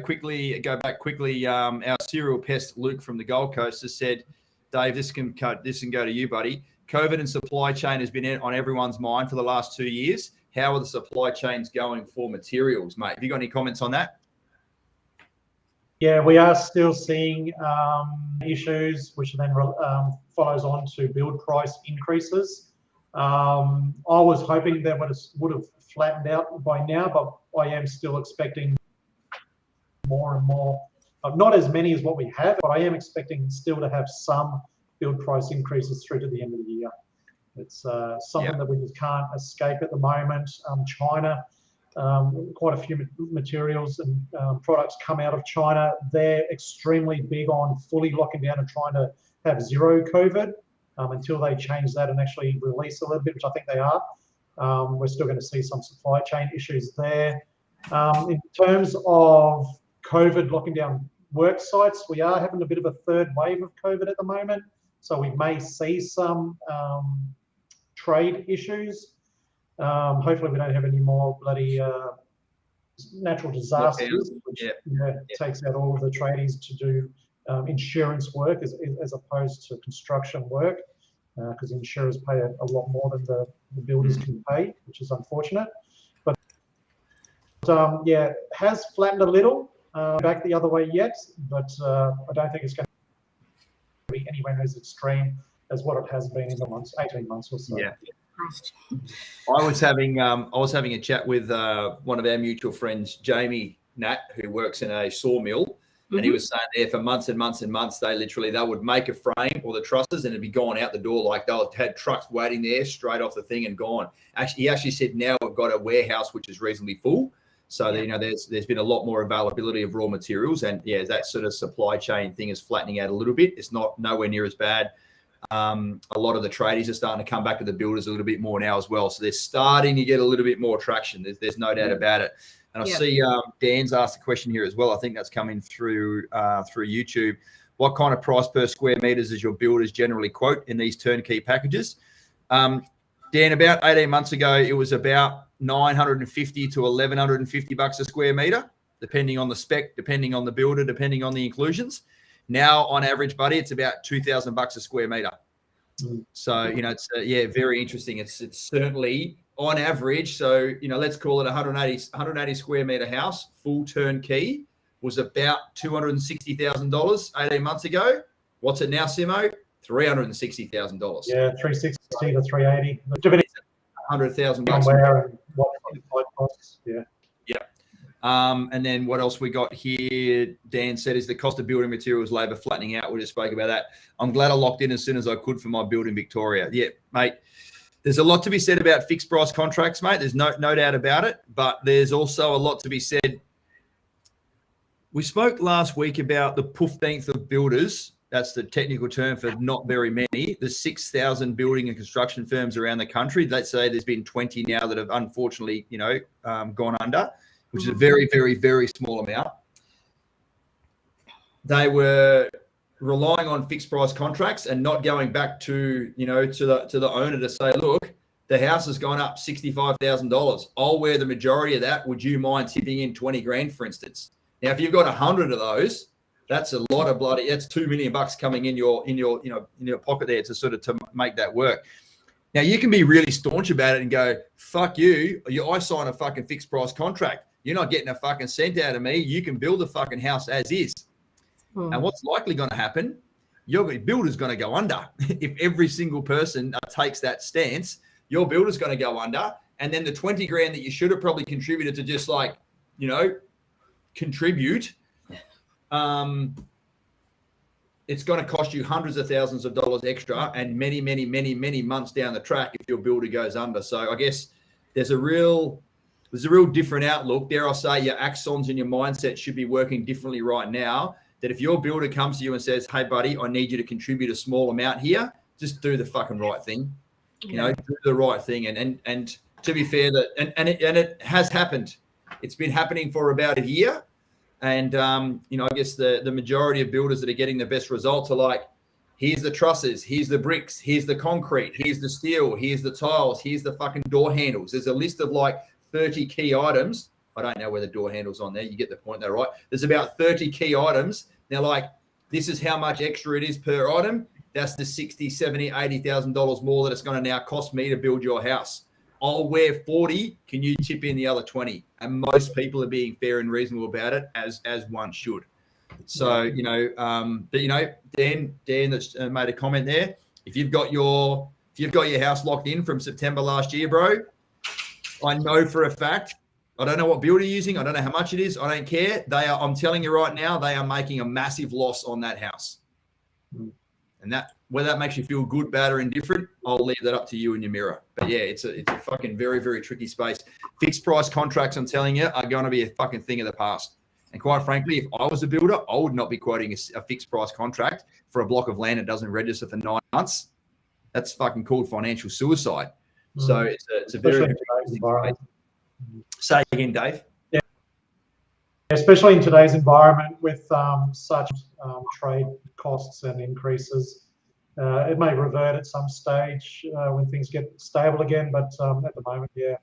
back quickly. Our serial pest, Luke from the Gold Coast, has said, Dave, this can go to you, buddy. COVID and supply chain has been on everyone's mind for the last 2 years. How are the supply chains going for materials, mate? Have you got any comments on that? Yeah, we are still seeing issues, which then follows on to build price increases. I was hoping that would have flattened out by now, but I am still expecting more and more. Not as many as what we have, but I am expecting still to have some build price increases through to the end of the year. It's something that we just can't escape at the moment. China, quite a few materials and products come out of China. They're extremely big on fully locking down and trying to have zero COVID until they change that and actually release a little bit, which I think they are. We're still going to see some supply chain issues there. In terms of COVID locking down work sites, we are having a bit of a third wave of COVID at the moment. So we may see some trade issues. Hopefully we don't have any more bloody natural disasters, which takes out all of the tradies to do insurance work as opposed to construction work, because insurers pay a lot more than the builders can pay, which is unfortunate. But has flattened a little. Back the other way yet, but I don't think it's going to be anywhere as extreme as what it has been in the 18 months or so. Yeah. I was having a chat with one of our mutual friends, Jamie Nat, who works in a sawmill, and he was saying there for months and months and months, they would make a frame or the trusses and it'd be gone out the door. Like, they had trucks waiting there straight off the thing and gone. He actually said now we've got a warehouse which is reasonably full. So, there's been a lot more availability of raw materials, and that sort of supply chain thing is flattening out a little bit. It's not nowhere near as bad. A lot of the tradies are starting to come back to the builders a little bit more now as well. So they're starting to get a little bit more traction. There's no doubt about it. And I see Dan's asked a question here as well. I think that's coming through YouTube. What kind of price per square meters does your builders generally quote in these turnkey packages? Dan, about 18 months ago, it was about $950 to $1,150 a square meter, depending on the spec, depending on the builder, depending on the inclusions. Now, on average, buddy, it's about $2,000 a square meter. So, it's very interesting. It's certainly on average. So, let's call it 180 square meter house, full turnkey, was about $260,000 18 months ago. What's it now, Simo? $360,000. Yeah, 360 to 380. $100,000. Where and what the costs? Yeah. And then what else we got here? Dan said, is the cost of building materials, labour flattening out? We just spoke about that. I'm glad I locked in as soon as I could for my build in Victoria. Yeah, mate. There's a lot to be said about fixed price contracts, mate. There's no doubt about it. But there's also a lot to be said. We spoke last week about the 15th of builders. That's the technical term for not very many. There's 6,000 building and construction firms around the country. Let's say there's been 20 now that have unfortunately, gone under, which is a very, very, very small amount. They were relying on fixed price contracts and not going back to, to the owner to say, look, the house has gone up $65,000. I'll wear the majority of that. Would you mind tipping in 20 grand, for instance? Now, if you've got 100 of those, that's a lot of bloody. That's $2 million coming in your pocket there to make that work. Now you can be really staunch about it and go, "Fuck you! I sign a fucking fixed price contract. You're not getting a fucking cent out of me. You can build the fucking house as is." And what's likely going to happen? Your builder's going to go under if every single person takes that stance. Your builder's going to go under, and then the 20 grand that you should have probably contributed to just contribute. It's going to cost you hundreds of thousands of dollars extra and many, many, many, many months down the track if your builder goes under. So I guess there's a real different outlook. Dare I say your Axons and your mindset should be working differently right now, that if your builder comes to you and says, "Hey, buddy, I need you to contribute a small amount here," just do the fucking right thing. Do the right thing. And to be fair, it has happened. It's been happening for about a year. And, I guess the majority of builders that are getting the best results are like, here's the trusses, here's the bricks, here's the concrete, here's the steel, here's the tiles, here's the fucking door handles. There's a list of like 30 key items. I don't know where the door handle's on there. You get the point there, right? There's about 30 key items. Now, like, this is how much extra it is per item. That's the $60,000, $70,000, $80,000 more that it's going to now cost me to build your house. I'll wear 40. Can you tip in the other 20? And most people are being fair and reasonable about it, as one should. So, Dan that's made a comment there. If you've got your house locked in from September last year, bro, I know for a fact. I don't know what builder you're using. I don't know how much it is. I don't care. I'm telling you right now, they are making a massive loss on that house. And that, whether that makes you feel good, bad, or indifferent, I'll leave that up to you and your mirror. But yeah, it's a fucking very, very tricky space. Fixed price contracts, I'm telling you, are going to be a fucking thing of the past. And quite frankly, if I was a builder, I would not be quoting a fixed price contract for a block of land that doesn't register for 9 months. That's fucking called financial suicide. So it's a very environment. Say again, Dave. Yeah, especially in today's environment with such trade costs and increases. It may revert at some stage when things get stable again, but at the moment, yeah.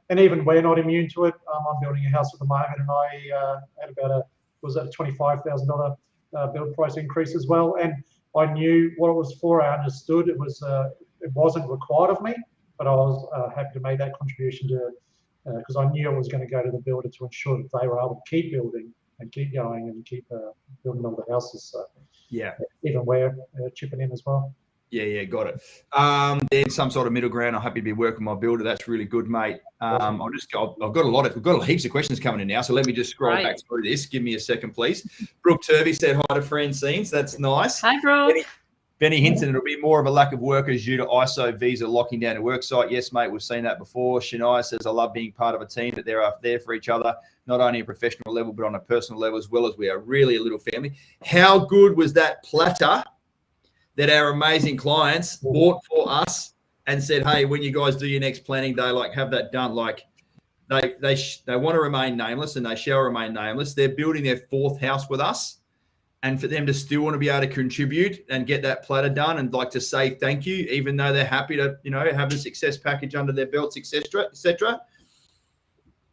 And even we're not immune to it. I'm building a house at the moment, and I had about a $25,000 build price increase as well. And I knew what it was for. I understood it wasn't required of me, but I was happy to make that contribution because I knew it was going to go to the builder to ensure that they were able to keep building and keep going and keep building all the houses. So yeah, even we're chipping in as well. Yeah, got it. There's some sort of middle ground. I'm happy to be working with my builder. That's really good, mate. I've got heaps of questions coming in now, so let me just scroll back through this. Give me a second, please. Brooke Turvey said hi to Francine. That's nice. Hi, Brooke. Benny Hinton, it'll be more of a lack of workers due to ISO visa locking down a work site. Yes, mate, we've seen that before. Shania says, I love being part of a team, that they're there for each other, not only a professional level, but on a personal level as well, as we are really a little family. How good was that platter that our amazing clients bought for us and said, hey, when you guys do your next planning day, like have that done. Like they want to remain nameless, and they shall remain nameless. They're building their 4th house with us. And for them to still want to be able to contribute and get that platter done and like to say thank you, even though they're happy to, have the success package under their belts, etc.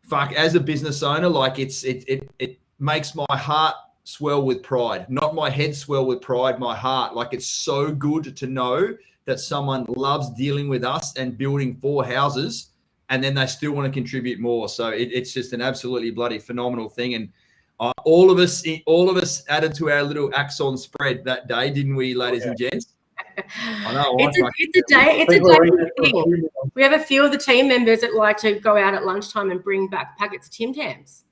Fuck, as a business owner, like it makes my heart swell with pride. Not my head swell with pride, my heart. Like it's so good to know that someone loves dealing with us and building 4 houses, and then they still want to contribute more. So it's just an absolutely bloody phenomenal thing. And all of us added to our little Axon spread that day, didn't we, ladies and gents? I know. It's a day thing. We have a few of the team members that like to go out at lunchtime and bring back packets of Tim Tams.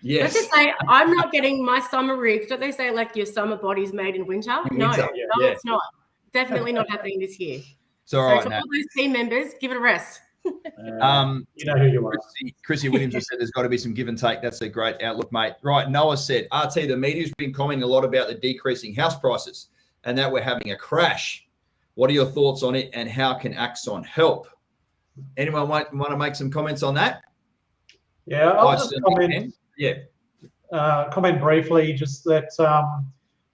Yes. Let's just say I'm not getting my summer rig. Don't they say like your summer body's made in winter? No, it's not. Definitely not happening this year. It's all right, to all those team members, give it a rest. You know who you are. Chrissy Williams has said there's got to be some give and take. That's a great outlook, mate. Right, Noah said, RT, the media's been commenting a lot about the decreasing house prices and that we're having a crash. What are your thoughts on it, and how can Axon help? Anyone want to make some comments on that? Yeah, I'll just comment. Comment briefly, just that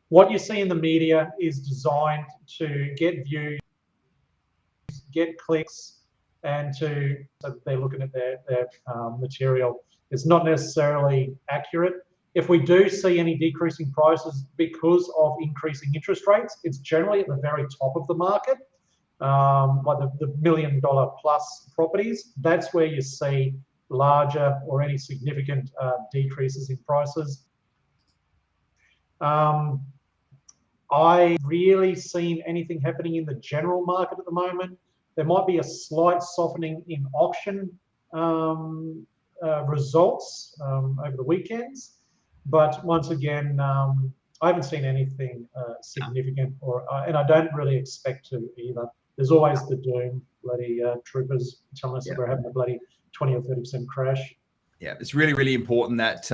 what you see in the media is designed to get views, get clicks, and so they're looking at their material. It's not necessarily accurate. If we do see any decreasing prices because of increasing interest rates, it's generally at the very top of the market, like the $1 million plus properties. That's where you see larger or any significant decreases in prices. I really seen anything happening in the general market at the moment. There might be a slight softening in auction results over the weekends, but once again, I haven't seen anything significant, and I don't really expect to either. There's always the doom bloody troopers telling us that we're having a bloody 20 or 30% crash. Yeah, it's really, really important that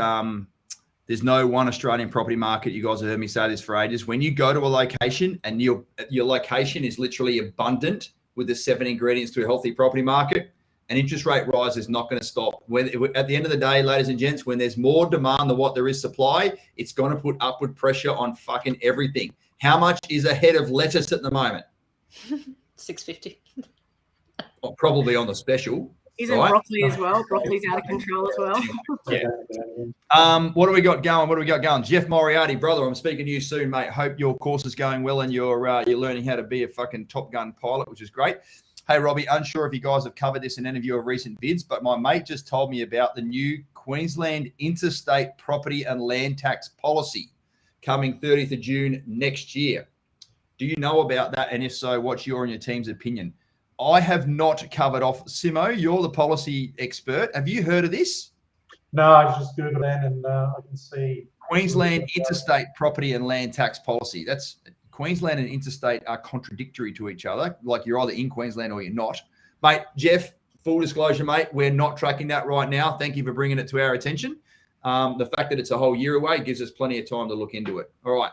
there's no one Australian property market. You guys have heard me say this for ages. When you go to a location and your location is literally abundant with the 7 ingredients to a healthy property market, an interest rate rise is not going to stop. At the end of the day, ladies and gents, when there's more demand than what there is supply, it's going to put upward pressure on fucking everything. How much is a head of lettuce at the moment? $6.50. Well, probably on the special. Isn't broccoli as well? Broccoli's out of control as well. What do we got going? Jeff Moriarty, brother, I'm speaking to you soon, mate. Hope your course is going well and you're learning how to be a fucking Top Gun pilot, which is great. Hey, Robbie, unsure if you guys have covered this in any of your recent vids, but my mate just told me about the new Queensland interstate property and land tax policy coming 30th of June next year. Do you know about that? And if so, what's your and your team's opinion? I have not covered off. Simo, you're the policy expert. Have you heard of this? No, I just Googled that and I can see. Queensland interstate property and land tax policy. That's Queensland and interstate are contradictory to each other. Like you're either in Queensland or you're not. Mate, Jeff, full disclosure, mate, we're not tracking that right now. Thank you for bringing it to our attention. The fact that it's a whole year away gives us plenty of time to look into it. All right.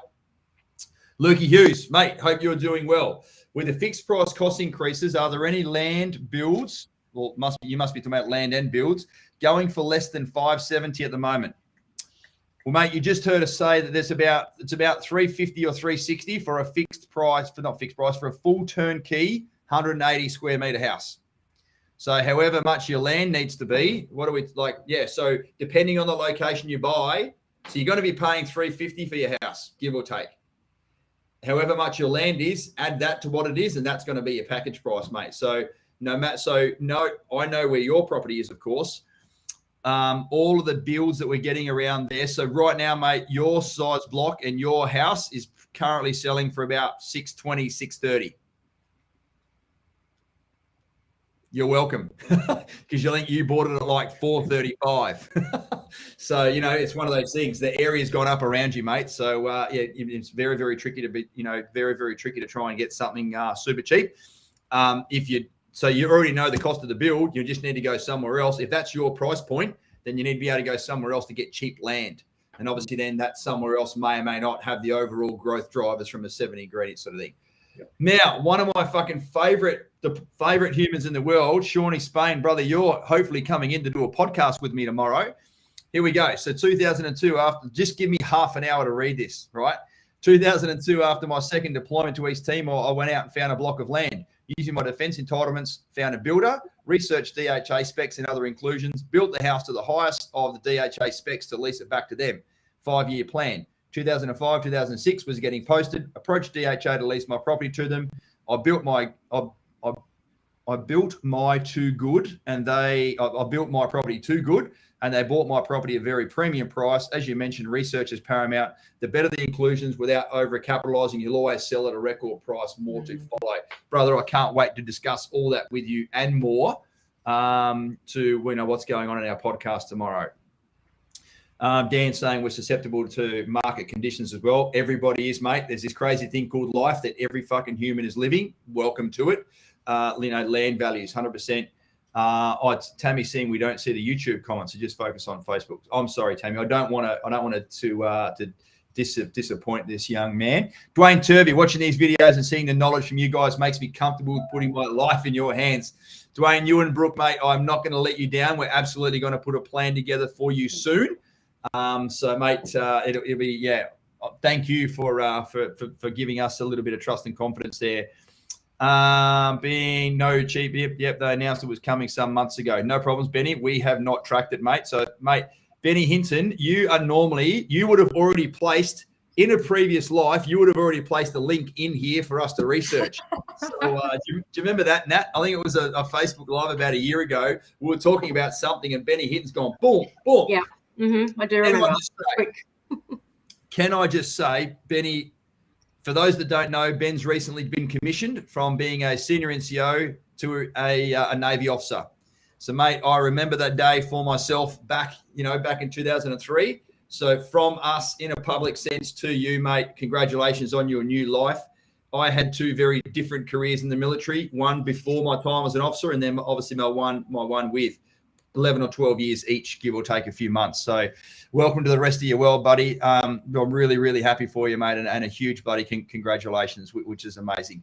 Lukey Hughes, mate, hope you're doing well. With the fixed price cost increases, are there any land builds? Well, you must be talking about land and builds going for less than 570 at the moment. Well, mate, you just heard us say that it's about 350 or 360 for a for a full turnkey 180 square meter house. So however much your land needs to be, what do we like? Yeah. So depending on the location you buy, so you're going to be paying 350 for your house, give or take. However much your land is, add that to what it is, and that's going to be your package price, mate. So I know where your property is, of course. All of the builds that we're getting around there. So right now, mate, your size block and your house is currently selling for about 620, 630. You're welcome. Because you think you bought it at like 435. So, it's one of those things. The area's gone up around you, mate. So, it's very, very tricky to be, very, very tricky to try and get something super cheap. So you already know the cost of the build. You just need to go somewhere else. If that's your price point, then you need to be able to go somewhere else to get cheap land. And obviously then that somewhere else may or may not have the overall growth drivers from a 7 ingredient sort of thing. Now, one of my fucking favorite humans in the world, Shawnee Spain, brother, you're hopefully coming in to do a podcast with me tomorrow. Here we go. So 2002, just give me half an hour to read this, right? 2002, after my second deployment to East Timor, I went out and found a block of land. Using my defence entitlements, found a builder, researched DHA specs and other inclusions, built the house to the highest of the DHA specs to lease it back to them. 5-year plan. 2005, 2006 was getting posted. Approached DHA to lease my property to them. I built my too good, and I built my property too good, and they bought my property at a very premium price. As you mentioned, research is paramount. The better the inclusions without over-capitalising, you'll always sell at a record price, more to follow. Brother, I can't wait to discuss all that with you and more to what's going on in our podcast tomorrow. Dan saying we're susceptible to market conditions as well. Everybody is, mate. There's this crazy thing called life that every fucking human is living. Welcome to it. Land values, 100%. Tammy saying we don't see the YouTube comments, so just focus on Facebook. I'm sorry, Tammy. I don't want to disappoint this young man. Dwayne Turvey, watching these videos and seeing the knowledge from you guys makes me comfortable with putting my life in your hands. Dwayne, you and Brooke, mate, I'm not going to let you down. We're absolutely going to put a plan together for you soon. So, mate, it'll be thank you for giving us a little bit of trust and confidence there. Being no cheap. Yep. They announced it was coming some months ago. No problems, Benny. We have not tracked it, mate. So, mate, Benny Hinton, you would have already placed in a previous life, you would have already placed a link in here for us to research. So, do you remember that, Nat? I think it was a Facebook Live about a year ago. We were talking about something, and Benny Hinton's gone boom, boom. Yeah, I do remember. Can I just say, Benny? For those that don't know, Ben's recently been commissioned from being a senior NCO to a Navy officer. So, mate, I remember that day for myself back in 2003. So from us in a public sense to you, mate, congratulations on your new life. I had two very different careers in the military, one before my time as an officer, and then obviously my one with 11 or 12 years each, give or take a few months. So welcome to the rest of your world, buddy. I'm really, really happy for you, mate, and a huge buddy congratulations, which is amazing.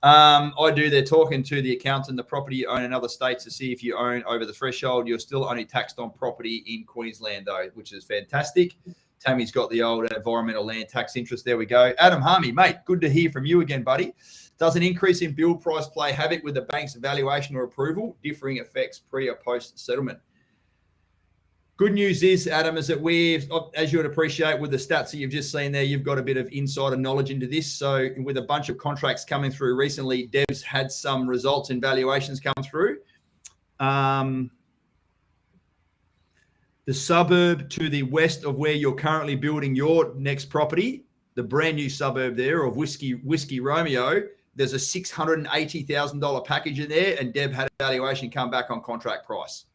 They're talking to the accountant, the property you own in other states to see if you own over the threshold. You're still only taxed on property in Queensland, though, which is fantastic. Tammy's got the old environmental land tax interest. There we go. Adam Harmey, mate, good to hear from you again, buddy. Does an increase in build price play havoc with the bank's evaluation or approval? Differing effects pre or post settlement. Good news is, Adam, is that we've, as you would appreciate with the stats that you've just seen there, you've got a bit of insider knowledge into this. So with a bunch of contracts coming through recently, Dev's had some results and valuations come through. The suburb to the west of where you're currently building your next property, the brand new suburb there of Whiskey Romeo, there's a $680,000 package in there, and Deb had a valuation come back on contract price.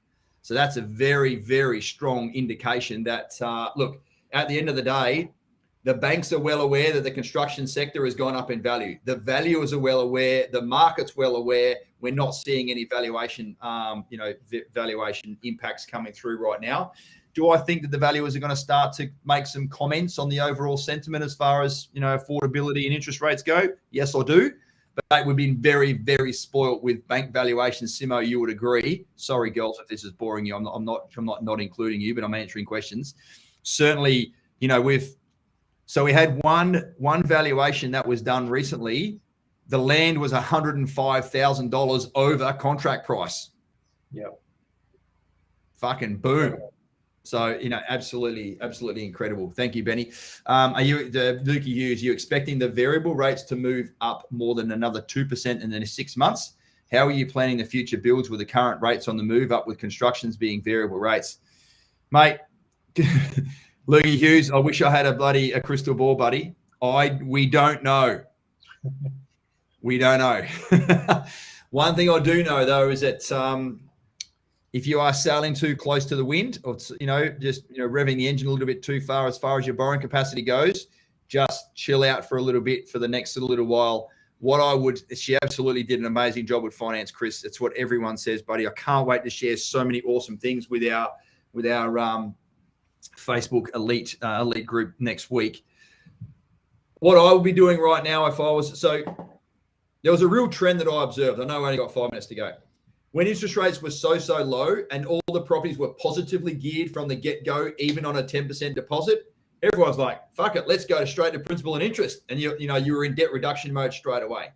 So that's a very, very strong indication that, look, at the end of the day, the banks are well aware that the construction sector has gone up in value. The valuers are well aware. The market's well aware. We're not seeing any valuation impacts coming through right now. Do I think that the valuers are going to start to make some comments on the overall sentiment as far as, affordability and interest rates go? Yes, I do. But we've been very, very spoilt with bank valuations. Simo, you would agree. Sorry, girls, if this is boring you. I'm not including you, but I'm answering questions. Certainly, we had one valuation that was done recently. The land was $105,000 over contract price. Yeah. Fucking boom. So, absolutely incredible. Thank you, Benny. Lukey Hughes, you expecting the variable rates to move up more than another 2% in the next 6 months? How are you planning the future builds with the current rates on the move up with constructions being variable rates? Mate, Lukey Hughes, I wish I had a crystal ball, buddy. We don't know. We don't know. One thing I do know, though, is that if you are sailing too close to the wind or, revving the engine a little bit too far as your borrowing capacity goes, just chill out for a little bit for the next little while. She absolutely did an amazing job with finance, Chris. It's what everyone says, buddy. I can't wait to share so many awesome things with our Facebook elite group next week. What I will be doing right now, if I was there was a real trend that I observed. I know I only got 5 minutes to go. When interest rates were so low and all the properties were positively geared from the get-go, even on a 10% deposit, everyone's like, fuck it, let's go straight to principal and interest. And you were in debt reduction mode straight away.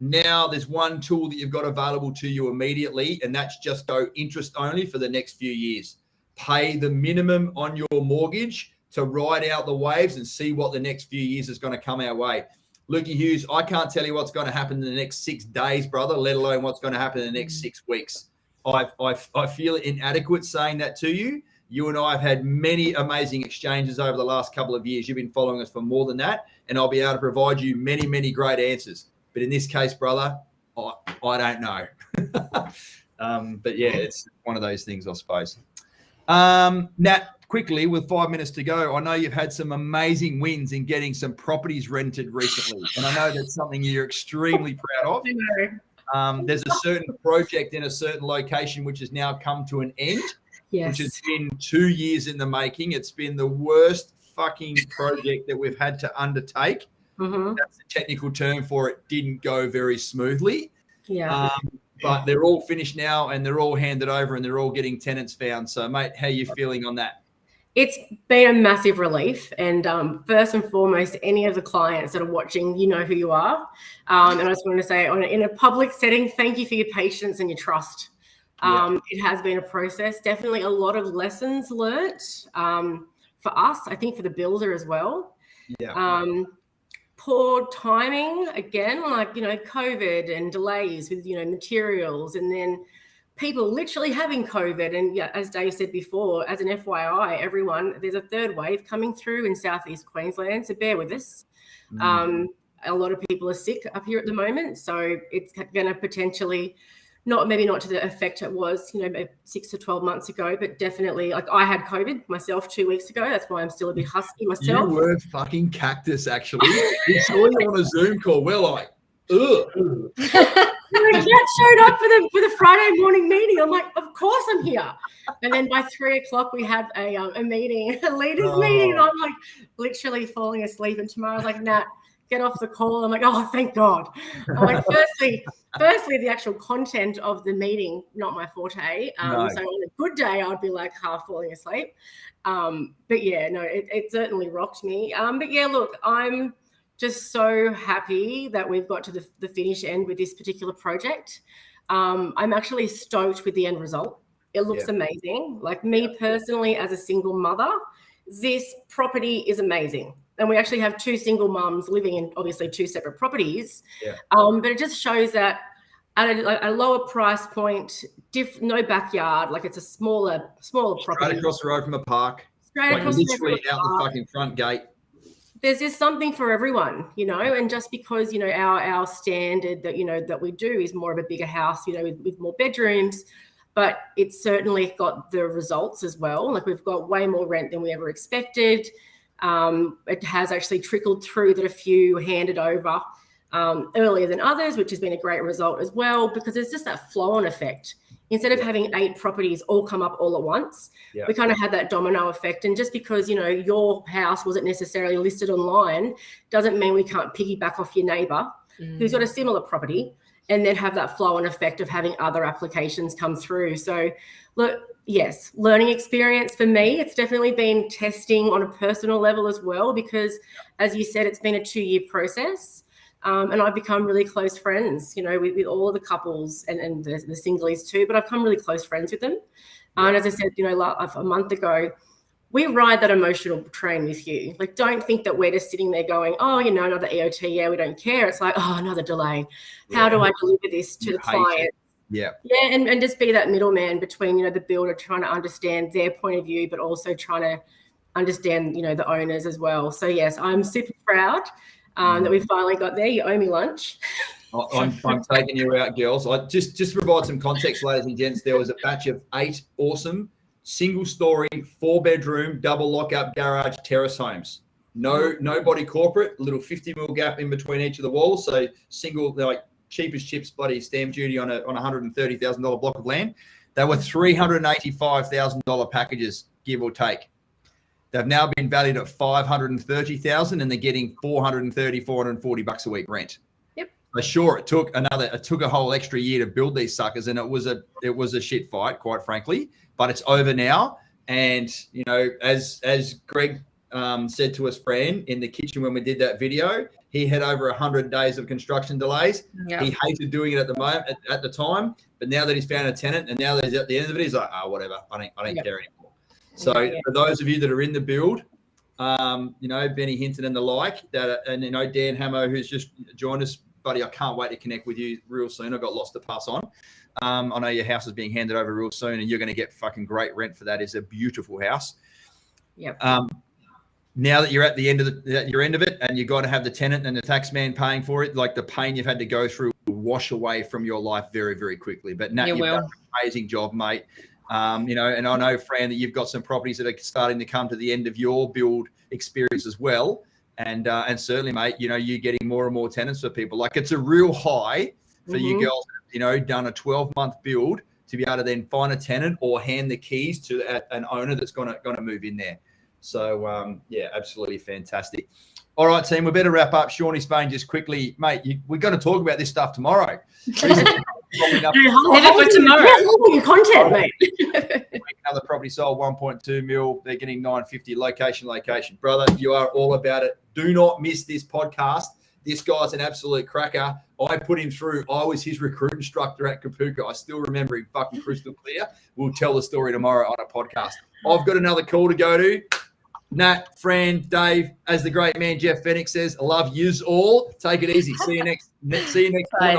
Now there's one tool that you've got available to you immediately, and that's just go interest only for the next few years. Pay the minimum on your mortgage to ride out the waves and see what the next few years is going to come our way. Lukey Hughes, I can't tell you what's going to happen in the next 6 days, brother, let alone what's going to happen in the next 6 weeks. I feel inadequate saying that to you. You and I have had many amazing exchanges over the last couple of years. You've been following us for more than that, and I'll be able to provide you many, many great answers. But in this case, brother, I don't know. But yeah, it's one of those things, I suppose. Nat, quickly, with 5 minutes to go, I know you've had some amazing wins in getting some properties rented recently, and I know that's something you're extremely proud of. There's a certain project in a certain location which has now come to an end, which has been 2 years in the making. It's been the worst fucking project that we've had to undertake. That's the technical term for it. Didn't go very smoothly. But they're all finished now, and they're all handed over, and they're all getting tenants found. So, mate, how are you feeling on that? It's been a massive relief. And first and foremost, any of the clients that are watching, you know who you are. And I just want to say, in a public setting, thank you for your patience and your trust. It has been a process. Definitely a lot of lessons learnt for us, I think for the builder as well. Poor timing, again, like, COVID and delays with, materials, and then people literally having COVID. And as Dave said before, as an FYI, everyone, there's a third wave coming through in Southeast Queensland, so bear with us. A lot of people are sick up here at the moment, so it's going to potentially maybe not to the effect it was, 6 to 12 months ago, but definitely, like, I had COVID myself 2 weeks ago. That's why I'm still a bit husky myself. You were fucking cactus, actually. We saw you on a Zoom call. We're like, ugh. Cat showed up for the Friday morning meeting. I'm like, of course I'm here. And then by 3:00 we had a meeting, a leaders meeting, and I'm like literally falling asleep. And tomorrow I was like, Nat, get off the call. I'm like, oh, thank God. I'm like, firstly, the actual content of the meeting, not my forte. So on a good day, I'd be like half falling asleep. But yeah, no, it certainly rocked me. But yeah, look, I'm just so happy that we've got to the finish end with this particular project. I'm actually stoked with the end result. It looks amazing. Like me personally, as a single mother, this property is amazing. And we actually have 2 single mums living in obviously 2 separate properties. But it just shows that at a lower price point, no backyard, like it's a smaller property. Straight across the road from a park. Literally out the fucking front gate. There's just something for everyone, and just because, our standard that we do is more of a bigger house, with more bedrooms, but it's certainly got the results as well. Like we've got way more rent than we ever expected. It has actually trickled through that a few handed over earlier than others, which has been a great result as well, because there's just that flow-on effect. Instead of having 8 properties all come up all at once, we kind of had that domino effect. And just because, your house wasn't necessarily listed online doesn't mean we can't piggyback off your neighbour who's got a similar property, and then have that flow-on effect of having other applications come through. So, look, yes, learning experience for me. It's definitely been testing on a personal level as well, because, as you said, it's been a 2-year process. And I've become really close friends, with all of the couples and the singlies too, but I've become really close friends with them. And as I said, a month ago, we ride that emotional train with you. Like, don't think that we're just sitting there going, oh, another EOT, we don't care. It's like, oh, another delay. How do I deliver this to the client? And just be that middleman between, the builder trying to understand their point of view, but also trying to understand, the owners as well. So, yes, I'm super proud that we finally got there. You owe me lunch. I'm taking you out, girls. Just to provide some context, ladies and gents, there was a batch of 8 awesome single-story, 4-bedroom, double lock-up garage terrace homes. Nobody corporate, a little 50 mil gap in between each of the walls. So single, like cheap as chips, bloody stamp duty on a $130,000 block of land. They were $385,000 packages, give or take. They've now been valued at $530,000, and they're getting $440 a week rent. Sure, it took a whole extra year to build these suckers, and it was a shit fight, quite frankly. But it's over now, and as Greg said to us, Fran, in the kitchen when we did that video, he had over 100 days of construction delays. Yep. He hated doing it at the time, but now that he's found a tenant, and now that he's at the end of it, he's like, whatever, I don't care anymore. So for those of you that are in the build, Benny Hinton and the like, and Dan Hamo, who's just joined us, buddy, I can't wait to connect with you real soon. I've got lots to pass on. I know your house is being handed over real soon, and you're going to get fucking great rent for that. It's a beautiful house. Yep. Now that you're at the end of it, and you've got to have the tenant and the tax man paying for it, like the pain you've had to go through will wash away from your life very, very quickly. But Nat, you've done an amazing job, mate. And I know, Fran, that you've got some properties that are starting to come to the end of your build experience as well. And certainly, mate, you're getting more and more tenants for people. Like, it's a real high for you girls, done a 12-month build to be able to then find a tenant or hand the keys to an owner that's going to move in there. So, absolutely fantastic. All right, team, we better wrap up. Shawnee Spain, just quickly, mate, we're going to talk about this stuff tomorrow. Content, mate. Another property sold 1.2 mil. They're getting 950. Location. Brother, you are all about it. Do not miss this podcast. This guy's an absolute cracker. I put him through. I was his recruit instructor at Kapuka. I still remember him fucking crystal clear. We'll tell the story tomorrow on a podcast. I've got another call to go to. Nat, Fran, Dave, as the great man Jeff Fennick says, I love yous all. Take it easy. See you next night.